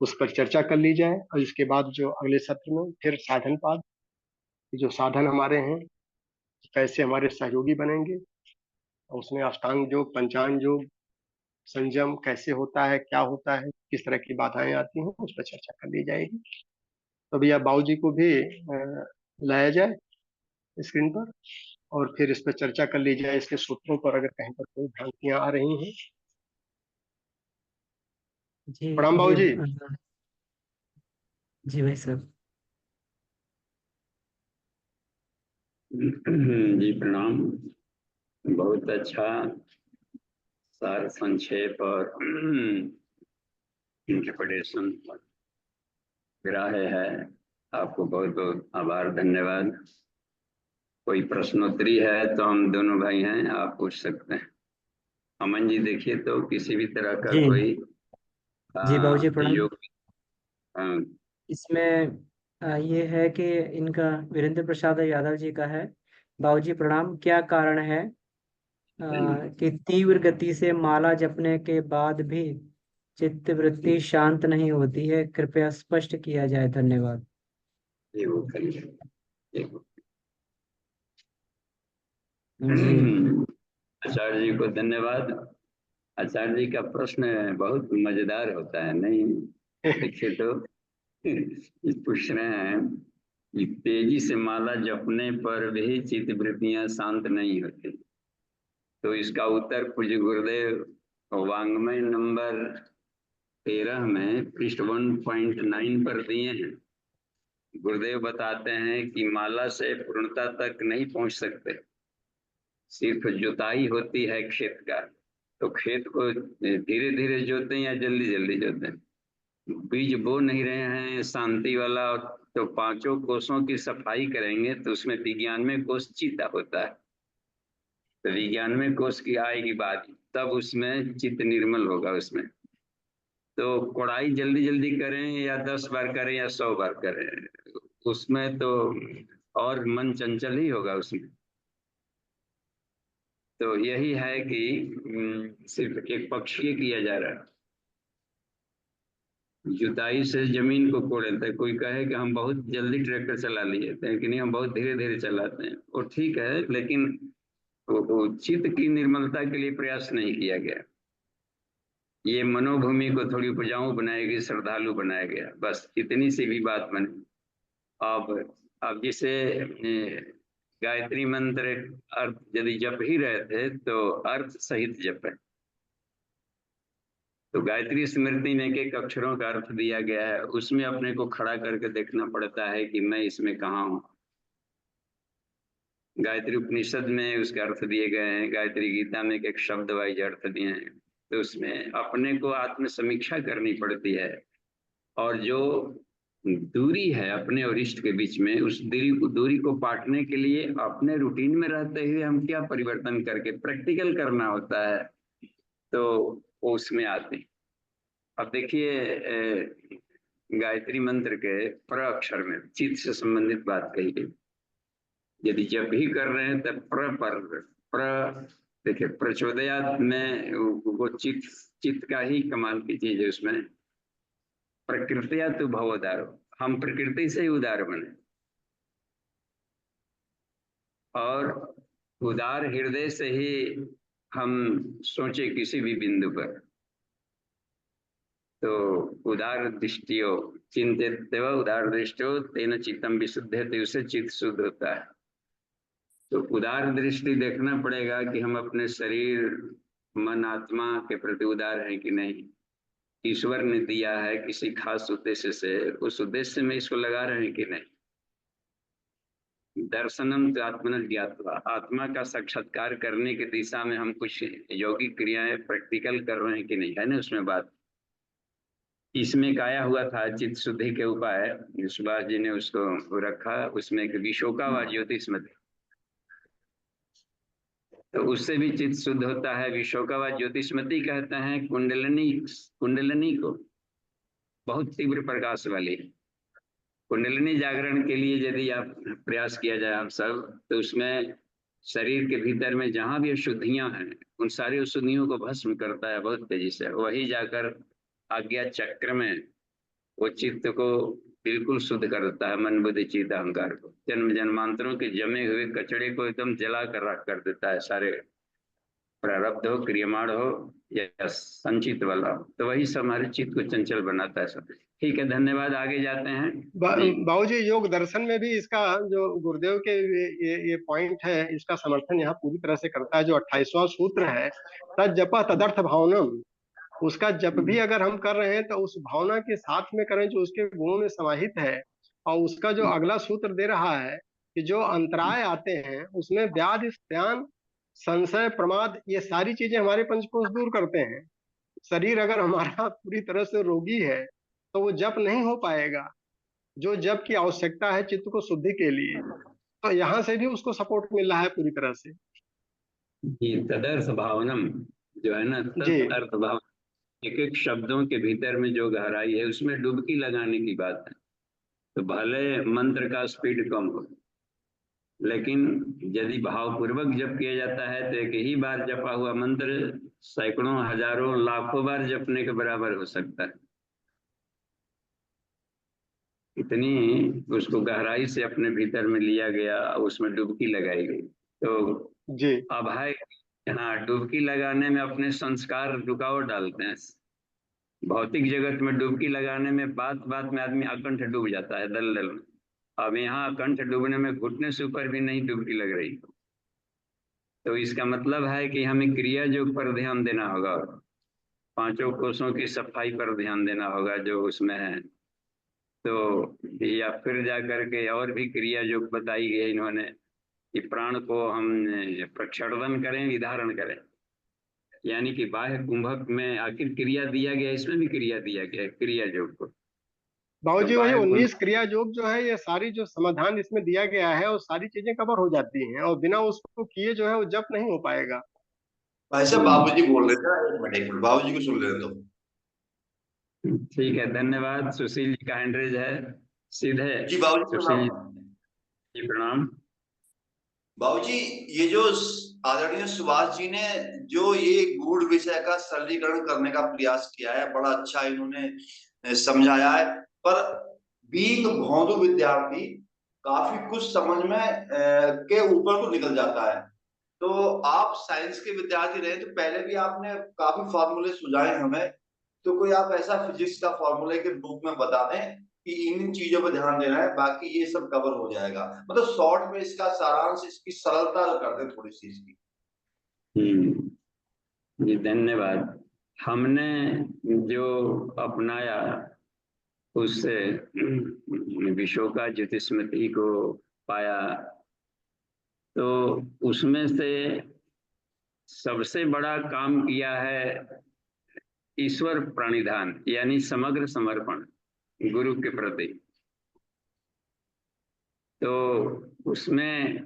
उस पर चर्चा कर ली जाए, और इसके बाद जो अगले सत्र में फिर साधन पाद, जो साधन हमारे हैं कैसे हमारे सहयोगी बनेंगे, और उसमें अष्टांग योग, पंचांग योग, संयम कैसे होता है, क्या होता है, किस तरह की बाधाएं आती हैं, उस पर चर्चा कर ली जाएगी। तो भैया बाबू जी को भी लाया जाए स्क्रीन पर, और फिर इस पर चर्चा कर ली जाए, इसके सूत्रों पर अगर कहीं पर कोई भ्रांतियां आ रही हैं। जी प्रणाम बाबू जी जी। जी भाई साहब। जी प्रणाम। बहुत अच्छा सार संक्षेप और इंटरप्रिटेशन ग्राह्य है। आपको बहुत बहुत आभार, धन्यवाद। कोई प्रश्नोत्तरी है तो हम दोनों भाई हैं, आप पूछ सकते हैं। अमन जी देखिए, तो किसी भी तरह का जी कोई जी बाबूजी प्रणाम। योग। हाँ, इसमें ये है कि इनका वीरेंद्र प्रसाद यादव जी का है। बाबूजी प्रणाम। क्या कारण है कि तीव्र गति से माला जपने के बाद भी चित्त वृत्ति शांत नहीं होती है? कृपया स्पष्ट किया जाए, धन्यवाद। ये वो करिए, ये वो। जी आचार्य जी को धन्यवाद। आचार्य जी का प्रश्न बहुत मजेदार होता है, नहीं? देखिए तो पूछ रहे हैं कि तेजी से माला जपने पर भी चित्त वृत्तियां शांत नहीं होती। तो इसका उत्तर पूज्य गुरुदेव वांग्मय नंबर 13 में पृष्ठ 1.9 पर दिए हैं। गुरुदेव बताते हैं कि माला से पूर्णता तक नहीं पहुंच सकते, सिर्फ जुताई होती है खेत का। तो खेत को धीरे धीरे जोतें या जल्दी जल्दी जोतें? बीज बो नहीं रहे हैं शांति वाला, तो पांचों कोषों की सफाई करेंगे तो उसमें 91वें कोष चीता होता है। तो 91वें कोष की आएगी बात, तब उसमें चित्त निर्मल होगा उसमें। तो कोड़ाई जल्दी जल्दी करें या 10 बार करें या 100 बार करें, उसमें तो और मन चंचल ही होगा उसमें। तो यही है कि सिर्फ एक पक्षीय किया जा रहा है। जुताई से जमीन को कोड़े थे, कोई कहे कि हम बहुत जल्दी ट्रैक्टर चला लिए थे कि नहीं, हम बहुत धीरे धीरे चलाते हैं, वो ठीक है, लेकिन वो चित्त की निर्मलता के लिए प्रयास नहीं किया गया। ये मनोभूमि को थोड़ी उपजाऊ बनाएगी, श्रद्धालु बनाया गया, बस इतनी सी भी बात बनी। अब जिसे गायत्री मंत्र अर्थ यदि जप ही रहे थे तो अर्थ सहित जप है। तो गायत्री स्मृति में एक अक्षरों का अर्थ दिया गया है, उसमें अपने को खड़ा करके देखना पड़ता है कि मैं इसमें कहाँ हूँ। गायत्री उपनिषद में उसके अर्थ दिए गए हैं, गायत्री गीता में एक शब्द वाइज अर्थ दिए हैं। तो उसमें अपने को आत्म समीक्षा करनी पड़ती है, और जो दूरी है अपने और इष्ट के बीच में, उस दूरी को पाटने के लिए अपने रूटीन में रहते हुए हम क्या परिवर्तन करके प्रैक्टिकल करना होता है, तो वो उसमें आते हैं। अब देखिए गायत्री मंत्र के प्र अक्षर में चित्त से संबंधित बात कही गई। यदि जब भी कर रहे हैं तब प्र देखिए प्रचोदयात में वो चित्त का ही कमाल की चीज है। उसमें प्रकृतिया तो भव उदारो, हम प्रकृति से ही उदार बने, और उदार हृदय से ही हम सोचे किसी भी बिंदु पर। तो उदार दृष्टियो चिंतित उदार दृष्टियो तेन चित्तम विशुद्ध है, तो उससे चित्त शुद्ध होता है। तो उदार दृष्टि देखना पड़ेगा कि हम अपने शरीर मन आत्मा के प्रति उदार हैं कि नहीं। ईश्वर ने दिया है किसी खास उद्देश्य से, उस उद्देश्य में इसको लगा रहे हैं कि नहीं। दर्शनम तो आत्मन ज्ञात्वा, आत्मा का साक्षात्कार करने की दिशा में हम कुछ यौगिक क्रियाएं प्रैक्टिकल कर रहे हैं कि नहीं, है ना उसमें बात। इसमें गाया हुआ था चित्त शुद्धि के उपाय, सुभाष जी ने उसको रखा, उसमें एक विशोका व ज्योतिषमति, तो उससे भी चित्त शुद्ध होता है। विशोका व ज्योतिषमति कहते हैं कुंडलिनी को, बहुत तीव्र प्रकाश वाली। कुंडलिनी जागरण के लिए यदि आप प्रयास किया जाए हम सब, तो उसमें शरीर के भीतर में जहां भी अशुद्धियां हैं उन सारी अशुद्धियों को भस्म करता है बहुत तेजी से। वही जाकर आज्ञा चक्र में वो चित्त को बिल्कुल शुद्ध कर देता है, मन बुद्धि चित्त अहंकार को, जन्म जन्मांतरों के जमे हुए कचड़े को एकदम जला कर रख कर देता है। सारे प्रारब्ध हो, क्रियमाण हो या संचित वाला हो, तो वही सब हमारे चित्त को चंचल बनाता है सब। ठीक है, धन्यवाद, आगे जाते हैं। बाबू जी, योग दर्शन में भी इसका जो गुरुदेव के ये पॉइंट है, इसका समर्थन यहाँ पूरी तरह से करता है। जो 28वां सूत्र है, तद जप तदर्थ भावनम, उसका जप भी अगर हम कर रहे हैं तो उस भावना के साथ में करें जो उसके गुणों में समाहित है। और उसका जो अगला सूत्र दे रहा है कि जो अंतराय आते हैं उसमें व्याधि ध्यान संशय प्रमाद, ये सारी चीजें हमारे पंचकोश दूर करते हैं। शरीर अगर हमारा पूरी तरह से रोगी है तो वो जप नहीं हो पाएगा, जो जप की आवश्यकता है चित्त को शुद्धि के लिए। तो यहाँ से भी उसको सपोर्ट मिल रहा है पूरी तरह से। ये तदर्थ भावनम जो है ना, जी तदर्थ भाव, एक एक शब्दों के भीतर में जो गहराई है उसमें डुबकी लगाने की बात है। तो भले मंत्र का स्पीड कम हो, लेकिन यदि भावपूर्वक जप किया जाता है तो एक ही बार जपा हुआ मंत्र सैकड़ों हजारों लाखों बार जपने के बराबर हो सकता है। इतनी उसको गहराई से अपने भीतर में लिया गया, उसमें डुबकी लगाई गई। तो जी अब है, हाँ, डुबकी लगाने में अपने संस्कार रुकावट डालते हैं। भौतिक जगत में डुबकी लगाने में बात बात में आदमी अकंठ डूब जाता है दलदल में। अब यहाँ अकंठ डूबने में घुटने से ऊपर भी नहीं डुबकी लग रही। तो इसका मतलब है कि हमें क्रिया योग पर ध्यान देना होगा, पांचों कोषों की सफाई पर ध्यान देना होगा जो उसमें है। तो या फिर जा करके और भी क्रिया जो बताई गई इन्होंने कि प्राण को हम प्रक्षालन करें, विधारण करें, यानी कि बाह्य कुंभक में आखिर क्रिया दिया गया, इसमें भी क्रिया दिया गया है क्रिया योग को। तो बाबूजी, वही बाह्य 19 क्रिया योग जो है, ये सारी जो समाधान इसमें दिया गया है और सारी चीजें कवर हो जाती हैं, और बिना उसको किए जो है वो जप नहीं हो पाएगा। भाई साहब, बाबूजी बोल रहे थे, एक मिनट बाबूजी को सुन लेने दो। ठीक है, धन्यवाद। सुशील जी का हैंड रेज है, सीधे। जी बाबूजी सुशील प्रणाम। जी प्रणाम। बाबूजी, ये जो आदरणीय सुभाष जी ने जो ये गूढ़ विषय का सरलीकरण करने का प्रयास किया है, बड़ा अच्छा इन्होंने समझाया है। पर बीइंग भौंदू विद्यार्थी काफी कुछ समझ में के ऊपर तो निकल जाता है। तो आप साइंस के विद्यार्थी रहे, तो पहले भी आपने काफी फॉर्मूले सुझाए हमें, तो कोई आप ऐसा फिजिक्स का फॉर्मूले के रूप में बता दें कि इन चीजों पर ध्यान देना है, बाकी ये सब कवर हो जाएगा। मतलब शॉर्ट में इसका सारांश, इसकी सरलता कर दें थोड़ी सी इसकी। जी धन्यवाद। हमने जो अपनाया उससे विश्व का ज्योतिष्मति को पाया, तो उसमें से सबसे बड़ा काम किया है ईश्वर प्रणिधान, यानी समग्र समर्पण गुरु के प्रति। तो उसमें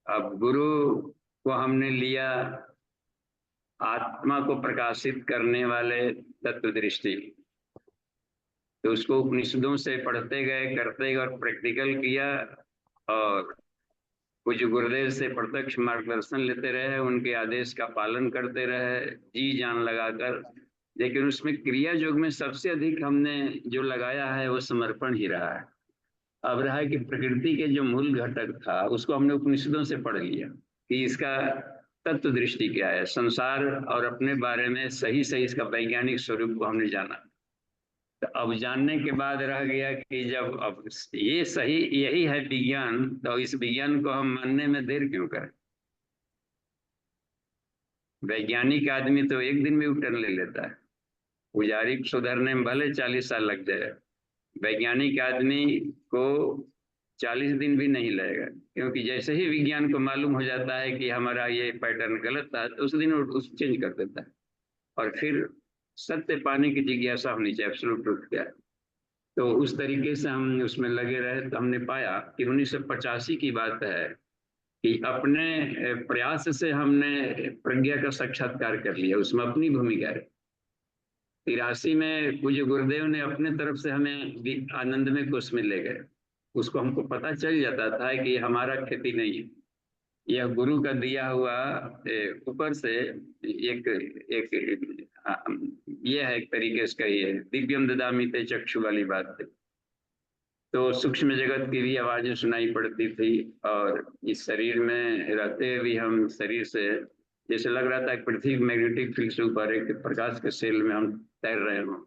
अब गुरु को हमने लिया आत्मा को प्रकाशित करने वाले तत्व दृष्टि, तो उसको उपनिषदों से पढ़ते गए, करते गए और प्रैक्टिकल किया, और कुछ गुरुदेव से प्रत्यक्ष मार्गदर्शन लेते रहे, उनके आदेश का पालन करते रहे जी जान लगाकर। लेकिन उसमें क्रिया योग में सबसे अधिक हमने जो लगाया है वो समर्पण ही रहा है। अब रहा है कि प्रकृति के जो मूल घटक था उसको हमने उपनिषदों से पढ़ लिया कि इसका तत्व दृष्टि क्या है, संसार और अपने बारे में सही सही इसका वैज्ञानिक स्वरूप को हमने जाना। तो अब जानने के बाद रह गया कि जब अब ये सही यही है विज्ञान, तो इस विज्ञान को हम मानने में देर क्यों करें। वैज्ञानिक आदमी तो एक दिन में उठन ले लेता है, पुजारी सुधरने में भले 40 साल लग जाए, वैज्ञानिक आदमी को 40 दिन भी नहीं लगेगा। क्योंकि जैसे ही विज्ञान को मालूम हो जाता है कि हमारा ये पैटर्न गलत था, तो उस दिन उस चेंज कर देता है, और फिर सत्य पाने की जिज्ञासा होनी चाहिए, एब्सोल्यूट ट्रुथ क्या है। तो उस तरीके से हम उसमें लगे रहे, तो हमने पाया कि 1985 की बात है कि अपने प्रयास से हमने प्रज्ञा का साक्षात्कार कर लिया, उसमें अपनी भूमिका है। 83 में पूज्य गुरुदेव ने अपने तरफ से हमें आनंदमय कोष में ले गए। उसको हमको पता चल जाता था कि हमारा खेती नहीं है, यह गुरु का दिया हुआ ऊपर से एक एक ये है, एक तरीके से कहिए दिव्यम ददामि ते चक्षु वाली बात थी। तो सूक्ष्म जगत की भी आवाजें सुनाई पड़ती थी, और इस शरीर में रहते भी हम शरीर से जैसे लग रहा था पृथ्वी मैग्नेटिक फील्ड से ऊपर एक प्रकाश के सेल में हम तैर रहे हों।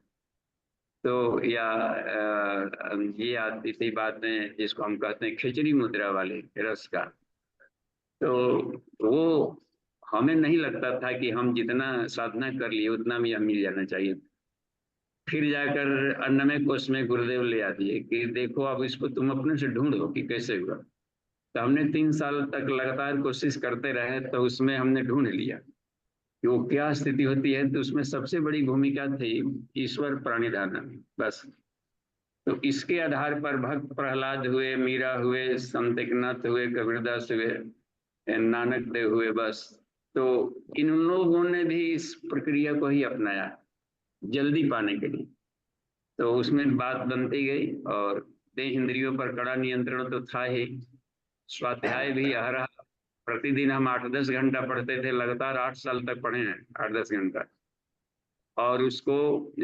तो या ये आती थी बातें जिसको हम कहते हैं खिचड़ी मुद्रा वाले रस का। तो वो हमें नहीं लगता था कि हम जितना साधना कर लिए उतना भी हमें मिल जाना चाहिए। फिर जाकर अन्नमय कोश में गुरुदेव ले आती है कि देखो अब इसको तुम अपने से ढूंढो कि कैसे हुआ। तो हमने 3 साल तक लगातार कोशिश करते रहे, तो उसमें हमने ढूंढ लिया कि वो क्या स्थिति होती है। तो उसमें सबसे बड़ी भूमिका थी ईश्वर प्रणिधान, बस। तो इसके आधार पर भक्त प्रहलाद हुए, मीरा हुए, संत एकनाथ हुए, कबीरदास हुए, नानक देव हुए, बस। तो इन लोगों ने भी इस प्रक्रिया को ही अपनाया जल्दी पाने के लिए। तो उसमें बात बनती गई, और देह इंद्रियों पर कड़ा नियंत्रण तो था ही। स्वाध्याय भी अहरह, प्रतिदिन हम 8-10 घंटा पढ़ते थे, लगातार 8 साल तक पढ़े हैं 8-10 घंटा। और उसको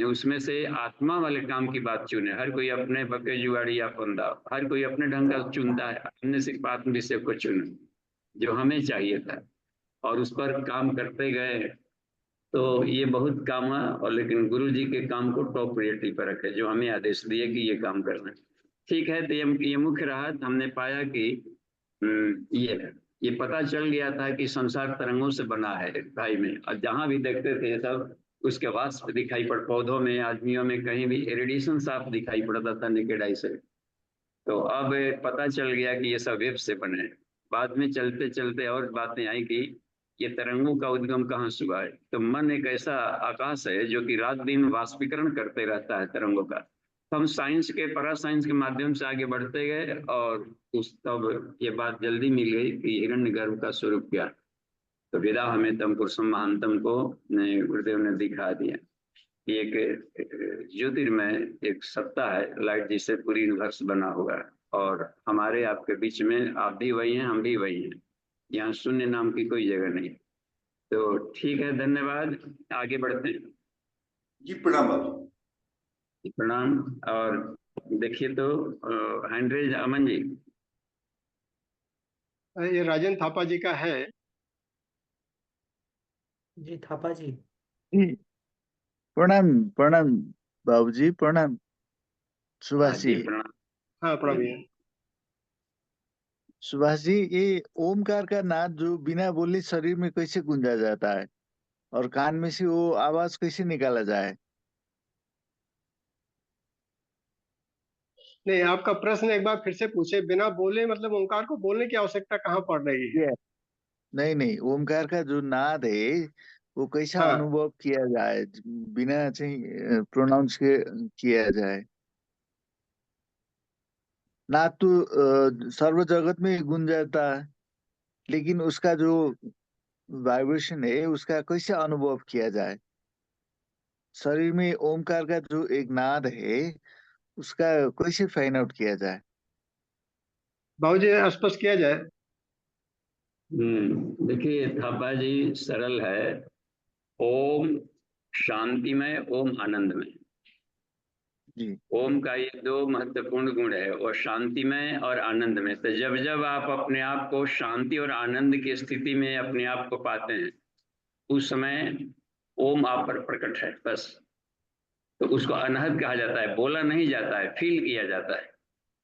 उसमें से आत्मा वाले काम की बात चुने। हर कोई अपने बके जुगाड़ी या फंदा, हर कोई अपने ढंग का चुनता है, हमने सिर्फ आत्म विषय को चुना जो हमें चाहिए था, और उस पर काम करते गए। तो ये बहुत काम है, और लेकिन गुरु जी के काम को टॉप प्रायोरिटी पर रखे, जो हमें आदेश दिए कि ये काम करना है। ठीक है, तो ये मुख्य रहा। हमने पाया कि ये पता चल गया था कि संसार तरंगों से बना है भाई में, और जहां भी देखते थे सब उसके वाष्प दिखाई पड़, पौधों में, आदमियों में, कहीं भी रेडिएशन साफ दिखाई पड़ता था नेकेड आई से। तो अब पता चल गया कि ये सब वेब से बने। बाद में चलते चलते और बातें आई कि ये तरंगों का उद्गम कहाँ से हुआ है। तो मन एक ऐसा आकाश है जो कि रात दिन वाष्पीकरण करते रहता है तरंगों का। तो हम साइंस के, परा साइंस के माध्यम से आगे बढ़ते गए, और उस तब ये बात जल्दी मिल गई कि हिरण्यगर्भ का स्वरूप क्या। तो विदा हमें तम पुरुषम महानतम को गुरुदेव ने दिखा दिया। एक ज्योतिर्मय एक सत्ता है, लाइट जिससे पूरी यूनिवर्स बना हुआ है, और हमारे आपके बीच में आप भी वही हैं, हम भी वही हैं। यहाँ शून्य नाम की कोई जगह नहीं। तो ठीक है, धन्यवाद, आगे बढ़ते हैं। जी प्रणाम बाबू। प्रणाम। और देखिए तो हैंड रेज अमन जी। ये राजन थापा जी का है। जी थापा जी। जी, प्रणाम प्रणाम बाबूजी, प्रणाम हाँ सुभाष जी, जी। प्रणाम। हाँ प्रवीण। सुभाष जी, ये ओमकार का नाद जो बिना बोले शरीर में कैसे गूंजा जाता है और कान में से वो आवाज कैसे निकाला जाए? नहीं, आपका प्रश्न एक बार फिर से पूछे। बिना बोले मतलब ओंकार को बोलने की आवश्यकता कहाँ पड़ रही है? ये नहीं नहीं, ओमकार का जो नाद है वो कैसा हाँ, अनुभव किया जाए बिना चाहिँ प्रोनाउंस के किया जाए? नाद तो सर्व जगत में गुंजाता है, लेकिन उसका जो वाइब्रेशन है उसका कैसे अनुभव किया जाए? शरीर में ओमकार का जो एक नाद है उसका कैसे फाइंड आउट किया जाए? बाबूजी स्पष्ट किया जाए। देखिए थापा जी, सरल है। ओम शांतिमय, ओम आनंदमय। जी ओम का ये दो महत्वपूर्ण गुण है, वो शांतिमय और आनंदमय। तो जब जब आप अपने आप को शांति और आनंद की स्थिति में अपने आप को पाते हैं, उस समय ओम आप पर प्रकट है, बस। तो उसको अनहद कहा जाता है, बोला नहीं जाता है, फील किया जाता है,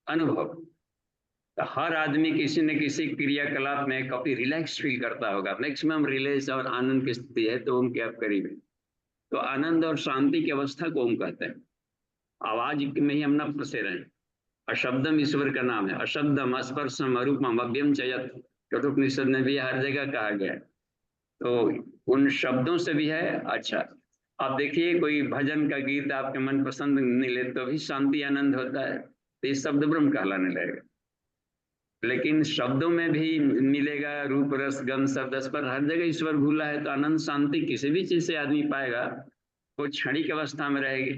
अनुभव। तो हर आदमी किसी न किसी क्रियाकलाप में काफी रिलैक्स फील करता होगा। मैक्सिमम रिलैक्स और आनंद की स्थिति है तो ओम के आप करीब है। तो आनंद और शांति की अवस्था को ओम कहते हैं। आवाज में ही हम न फंसे रहें। अशब्दम ईश्वर का नाम है। अशब्दम स्पर्शम अरूपम अव्यम चयत, कठोपनिषद में भी हर जगह कहा गया है। तो उन शब्दों से भी है। अच्छा, आप देखिए कोई भजन का गीत आपके मन पसंद मिले तो भी शांति आनंद होता है, तो ये शब्द ब्रह्म कहलाने लगेगा। लेकिन शब्दों में भी मिलेगा रूप रस गंध शब्द स्पर्श, हर जगह ईश्वर भूला है, तो आनंद शांति किसी भी चीज से आदमी पाएगा वो क्षणिक अवस्था में रहेगी।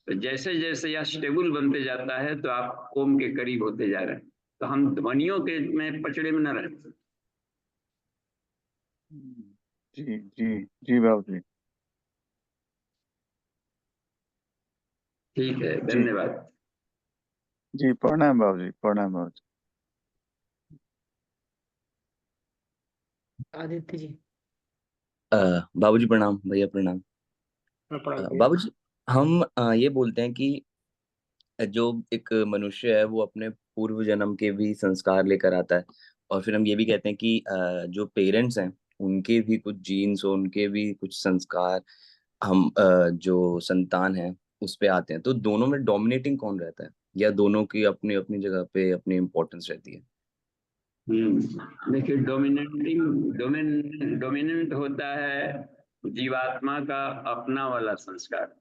तो जैसे जैसे यह स्टेबल बनते जाता है तो आप ओम के करीब होते जा रहे हैं। तो हम ध्वनियों के में पचड़े में न रहें। जी जी जी बाबूजी। ठीक है, जी धन्यवाद। जी, प्रणाम बाबूजी, प्रणाम बाबूजी। आदित्य जी। बाबूजी प्रणाम, भैया प्रणाम। हाँ, प्रवीण। बाबूजी, हम ये बोलते हैं कि जो एक मनुष्य है वो अपने पूर्व जन्म के भी संस्कार लेकर आता है, और फिर हम ये भी कहते हैं कि जो पेरेंट्स हैं उनके भी कुछ जीन्स और उनके भी कुछ संस्कार हम जो संतान है उस पे आते हैं। तो दोनों में डोमिनेटिंग कौन रहता है, या दोनों की अपनी अपनी जगह पे अपनी इम्पोर्टेंस रहती है? देखिए, डोमिनेंट होता है जीवात्मा का अपना वाला संस्कार।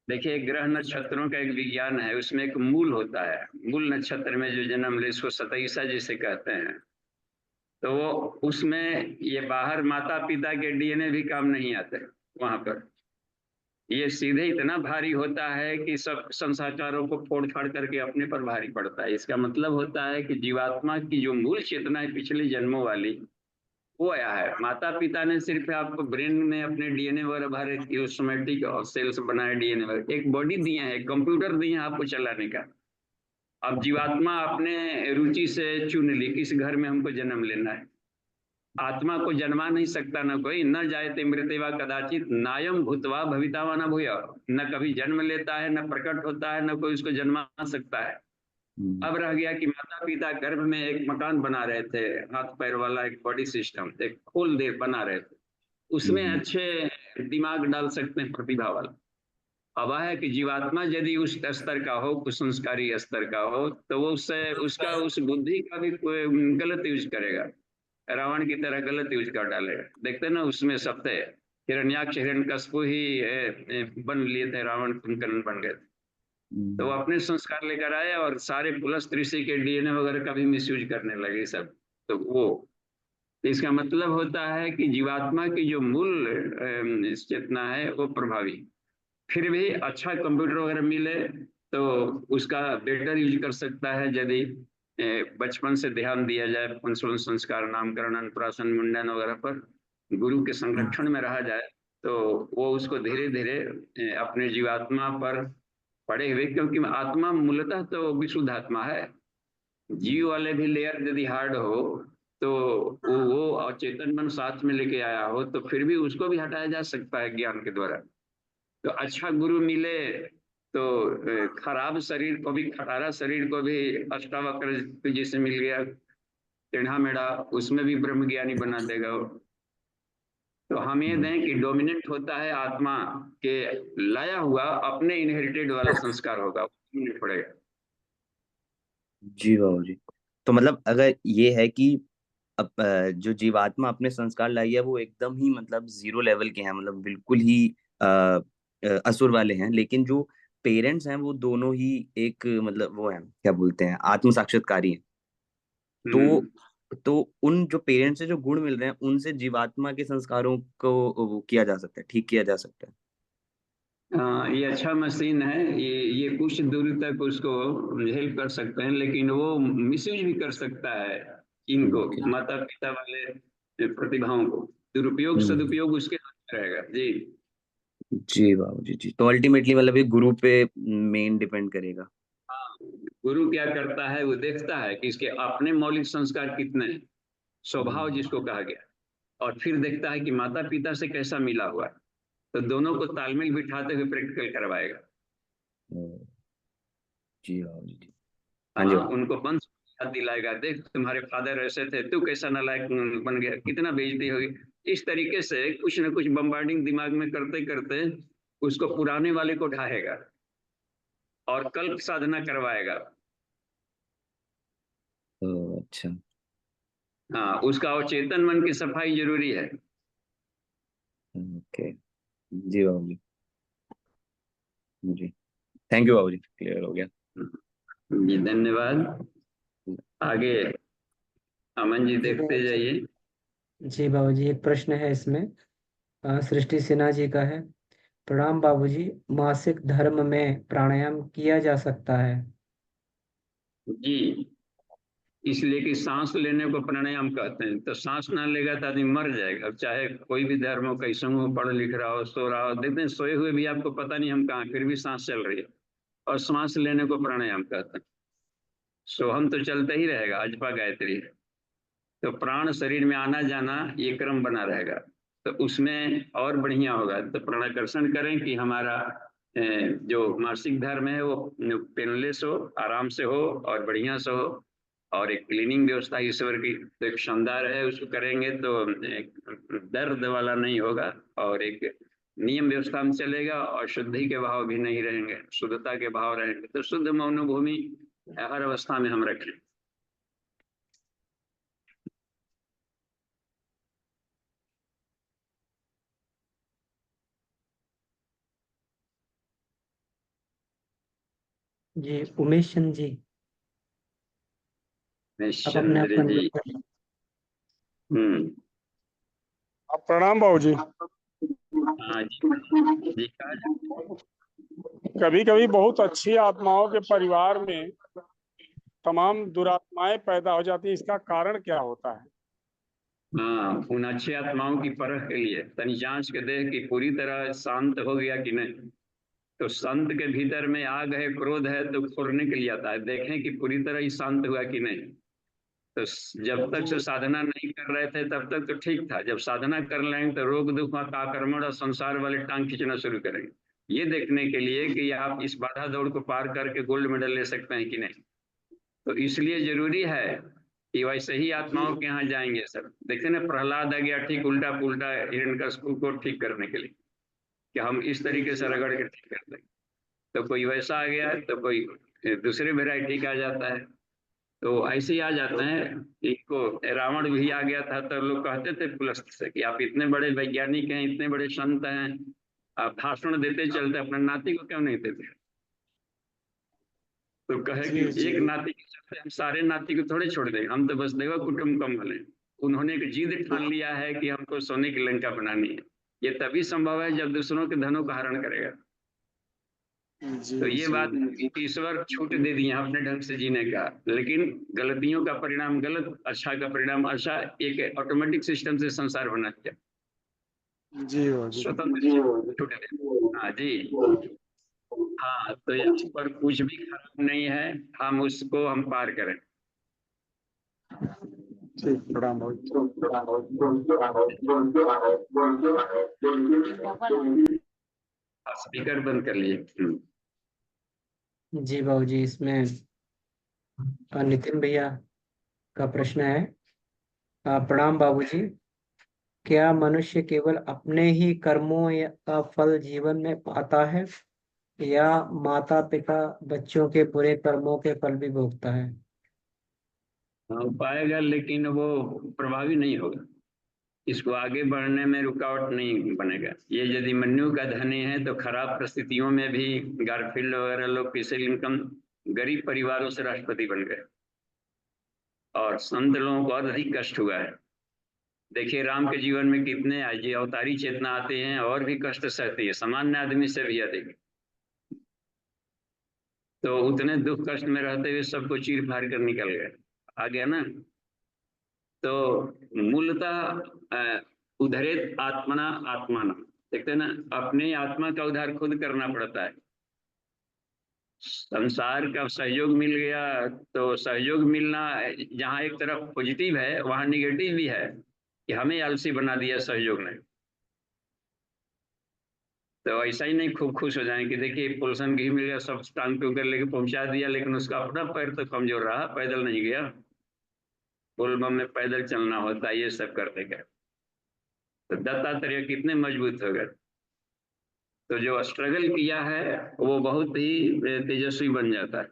देखिए, ग्रह नक्षत्रों का एक विज्ञान है, उसमें एक मूल होता है। मूल नक्षत्र में जो जन्म ले इसको सतैसा जिसे कहते हैं। तो वो उसमें ये बाहर माता पिता के डीएनए भी काम नहीं आते वहां पर। ये सीधे इतना भारी होता है कि सब संसारों को फोड़ फाड़ करके अपने पर भारी पड़ता है। इसका मतलब होता है कि जीवात्मा की जो मूल चेतना है पिछले जन्मों वाली, वो आया है। माता पिता ने सिर्फ आपको ब्रेन में अपने डीएनए वगैरह भरे कि सोमेटिक और सेल्स बनाए, डीएनए वगैरह, एक बॉडी दिए हैं, कंप्यूटर दिए हैं आपको चलाने का। अब जीवात्मा अपने रुचि से चुन ली किस घर में हमको जन्म लेना है। आत्मा को जन्मा नहीं सकता न कोई, न जायते मृत्यवा कदाचित, नायम भूतवा भविता वा न भूय। न कभी जन्म लेता है, न प्रकट होता है, न कोई उसको जन्मा सकता है। अब रह गया कि माता पिता गर्भ में एक मकान बना रहे थे, हाथ पैर वाला एक बॉडी सिस्टम, एक खोल दे बना रहे थे, उसमें अच्छे दिमाग डाल सकते हैं प्रतिभा वाला। अब है कि जीवात्मा यदि उस स्तर का हो, कुसंस्कारी स्तर का हो, तो वो उससे उसका उस बुद्धि का भी कोई गलत यूज करेगा, रावण की तरह गलत यूज कर डालेगा। देखते ना उसमें सब थे, हिरण्याक्ष हिरण्यकश्यप ही बन लिए थे, रावण कुंभकर्ण बन गए थे। तो वो अपने संस्कार लेकर आए और सारे पुलस्त्य ऋषि के डीएनए वगैरह का भी मिसयूज करने लगे सब। तो वो, इसका मतलब होता है कि जीवात्मा की जो मूल चेतना है वो प्रभावी। फिर भी अच्छा कंप्यूटर वगैरह मिले तो उसका बेटर यूज कर सकता है यदि बचपन से ध्यान दिया जाए पंचवन संस्कार, नामकरण, अन्नप्राशन, मुंडन वगैरह पर गुरु के संरक्षण में रहा जाए तो वो उसको धीरे धीरे अपने जीवात्मा पर पड़े हुए, क्योंकि आत्मा मूलतः तो विशुद्ध आत्मा है। जीव वाले भी लेयर यदि हार्ड हो तो वो और चेतन मन साथ में लेके आया हो तो फिर भी उसको भी हटाया जा सकता है ज्ञान के द्वारा। तो अच्छा गुरु मिले तो खराब शरीर को भी, खटारा शरीर को भी अष्टावक्र जैसे मिल गया टेढ़ा मेढ़ा, उसमें भी ब्रह्म ज्ञानी बना देगा वो। तो हम ये दें कि डोमिनेंट होता है आत्मा के लाया हुआ अपने इनहेरिटेड वाला संस्कार होगा, नहीं पड़ेगा। जी बाबू जी। तो मतलब अगर ये है कि अब जो जीवात्मा अपने संस्कार लाई है वो एकदम ही मतलब जीरो लेवल के हैं, मतलब बिल्कुल ही असुर वाले हैं, लेकिन जो पेरेंट्स हैं वो दोनों ही एक मतलब वो हैं, क्या बोलते हैं, आत्म साक्षात्कारी हैं। तो तो उन जो पेरेंट्स से जो गुण मिल रहे हैं उनसे जीवात्मा के संस्कारों को वो किया जा सकता है, ठीक किया जा सकता है। हाँ, ये अच्छा मशीन है, ये कुछ दूरी तक उसको हेल्प कर सकते हैं, लेकिन वो मिसयूज भी कर सकता है इनको, ओके। माता पिता वाले प्रतिभाओं को। दुरुपयोग सदुपयोग उसके हाथ में रहेगा। जी जी बाबू जी। जी तो अल्टीमेटली मतलब ये गुरु पे मेन डिपेंड करेगा। हाँ, गुरु क्या करता है, वो देखता है कि इसके अपने मौलिक संस्कार कितने हैं, स्वभाव जिसको कहा गया, और फिर देखता है कि माता पिता से कैसा मिला हुआ है, तो दोनों को तालमेल बिठाते हुए प्रैक्टिकल करवाएगा। जी बाबू जी। हाँ जी हाँ, बाबू। उनको वंश याद दिलाएगा, देख तुम्हारे फादर ऐसे थे, तू कैसा नालायक बन गया, कितना बेइज्जती होगी। इस तरीके से कुछ न कुछ बम्बार्डिंग दिमाग में करते करते उसको पुराने वाले को ढाहेगा और कल्प साधना करवाएगा। अच्छा। हाँ, उसका अवचेतन मन की सफाई जरूरी है। ओके। जी बाबू जी। जी थैंक यू बाबू जी, क्लियर हो गया। जी धन्यवाद। आगे अमन जी जी देखते बाबूजी। जाइए। जी बाबूजी, एक प्रश्न है इसमें, सृष्टि सिन्हा जी का है। प्रणाम बाबूजी, मासिक धर्म में प्राणायाम किया जा सकता है? जी, इसलिए कि सांस लेने को प्राणायाम कहते हैं, तो सांस ना लेगा तो आदमी मर जाएगा। अब चाहे कोई भी धर्म हो, कैसे हो, पढ़ लिख रहा हो, सो रहा हो, देखते हैं सोए हुए भी आपको पता नहीं हम कहाँ, फिर भी सांस चल रही है, और सांस लेने को प्राणायाम कहते हैं। सोहम तो चलता ही रहेगा, अजपा गायत्री, तो प्राण शरीर में आना जाना ये क्रम बना रहेगा, तो उसमें और बढ़िया होगा। तो प्राणाकर्षण करें कि हमारा जो मासिक धर्म है वो पेनलेस हो, आराम से हो और बढ़िया से हो, और एक क्लीनिंग व्यवस्था ईश्वर की तो एक शानदार है, उसको करेंगे तो एक दर्द वाला नहीं होगा, और एक नियम व्यवस्था में चलेगा, और शुद्धि के भाव भी नहीं रहेंगे, शुद्धता के भाव रहेंगे। तो शुद्ध मौन भूमि हर अवस्था में हम रखें। जी उमेश चंद जी, आप अपने आप चंद्र को जी। अनम्यूट कर लीजिए। प्रणाम बाबूजी। हाँ जी जी कहा जाए। कभी कभी बहुत अच्छी आत्माओं के परिवार में तमाम दुरात्माएं पैदा हो जाती है, इसका कारण क्या होता है? हाँ, उन अच्छी आत्माओं की परख के लिए तनी जांच के देख कि पूरी तरह शांत हो गया कि नहीं। तो संत के भीतर में आग है, क्रोध है, तो खोलने के लिए आता है, देखें कि पूरी तरह ही शांत हुआ कि नहीं। तो जब तक से साधना नहीं कर रहे थे तब तक तो ठीक था, जब साधना कर लेंगे तो रोग दुख आक्रमण और संसार वाले टांग खींचना शुरू करेंगे, ये देखने के लिए कि आप इस बाधा दौड़ को पार करके गोल्ड मेडल ले सकते हैं कि नहीं। तो इसलिए जरूरी है कि वैसे ही आत्माओं के यहाँ जाएंगे सब। देखते ना, प्रहलाद आ गया ठीक उल्टा पुल्टा हिरण्यकशिपु को ठीक करने के लिए, कि हम इस तरीके से रगड़ के ठीक कर देंगे। तो कोई वैसा आ गया तो कोई दूसरे वेराइटी का आ जाता है, तो ऐसे ही आ जाते हैं। इनको रावण भी आ गया था तो लोग कहते थे पुलस्त से कि आप इतने बड़े वैज्ञानिक हैं, इतने बड़े संत हैं, आप भाषण देते चलते, अपने नाती को क्यों नहीं देते। तो कहे कि जी जी। एक नाती के चलते हम सारे नाती को थोड़े छोड़ देंगे, हम तो बस देवा कुटुंब कम वाले। उन्होंने एक जिद ठान लिया है कि हमको सोने की लंका बनानी है। ये तभी संभव है जब दूसरों के धनों का हरण करेगा। जी तो ये जी बात ईश्वर छूट दे दी है अपने ढंग से जीने का, लेकिन गलतियों का परिणाम गलत, अच्छा का परिणाम अच्छा, एक ऑटोमेटिक सिस्टम से संसार होना चाहिए, जी बाबूजी। स्वतंत्र छूट दे। हाँ जी, हाँ, तो यहाँ पर कुछ भी खराब नहीं है, हम उसको हम पार करें। ठीक, प्रणाम बाबूजी। स्पीकर बंद कर लिए। जी बाबूजी, इसमें नितिन भैया का प्रश्न है। प्रणाम बाबूजी, क्या मनुष्य केवल अपने ही कर्मों का फल जीवन में पाता है, या माता पिता बच्चों के बुरे कर्मों के फल भी भोगता है? हाँ, पाएगा, लेकिन वो प्रभावी नहीं होगा, इसको आगे बढ़ने में रुकावट नहीं बनेगा। ये यदि मन्यु का धनी है तो खराब परिस्थितियों में भी गारफील्ड वगैरह लोग किसी इनकम गरीब परिवारों से राष्ट्रपति बन गए, और संत लोगों को अधिक कष्ट हुआ है। देखिए राम के जीवन में कितने आज अवतारी चेतना आते हैं और भी कष्ट सहती है, सामान्य आदमी से भी अधिक। तो उतने दुख कष्ट में रहते हुए सबको चीर फाड़ कर निकल गए, आ गया ना। तो मूलतः उधरेत आत्मना आत्माना, देखते हैं ना, अपने आत्मा का उद्धार खुद करना पड़ता है। संसार का सहयोग मिल गया तो सहयोग मिलना, जहाँ एक तरफ पॉजिटिव है वहाँ निगेटिव भी है कि हमें आलसी बना दिया सहयोग ने। तो ऐसा ही नहीं खूब खुश हो जाए कि देखिए पोल्सन घी मिल गया, सब टांग के ऊपर लेके पहुंचा दिया, लेकिन उसका अपना पैर तो कमजोर रहा, पैदल नहीं गया। पुलबम में पैदल चलना होता है, ये सब करते गए तो दत्तात्रेय कितने मजबूत हो गए। तो जो स्ट्रगल किया है वो बहुत ही तेजस्वी बन जाता है।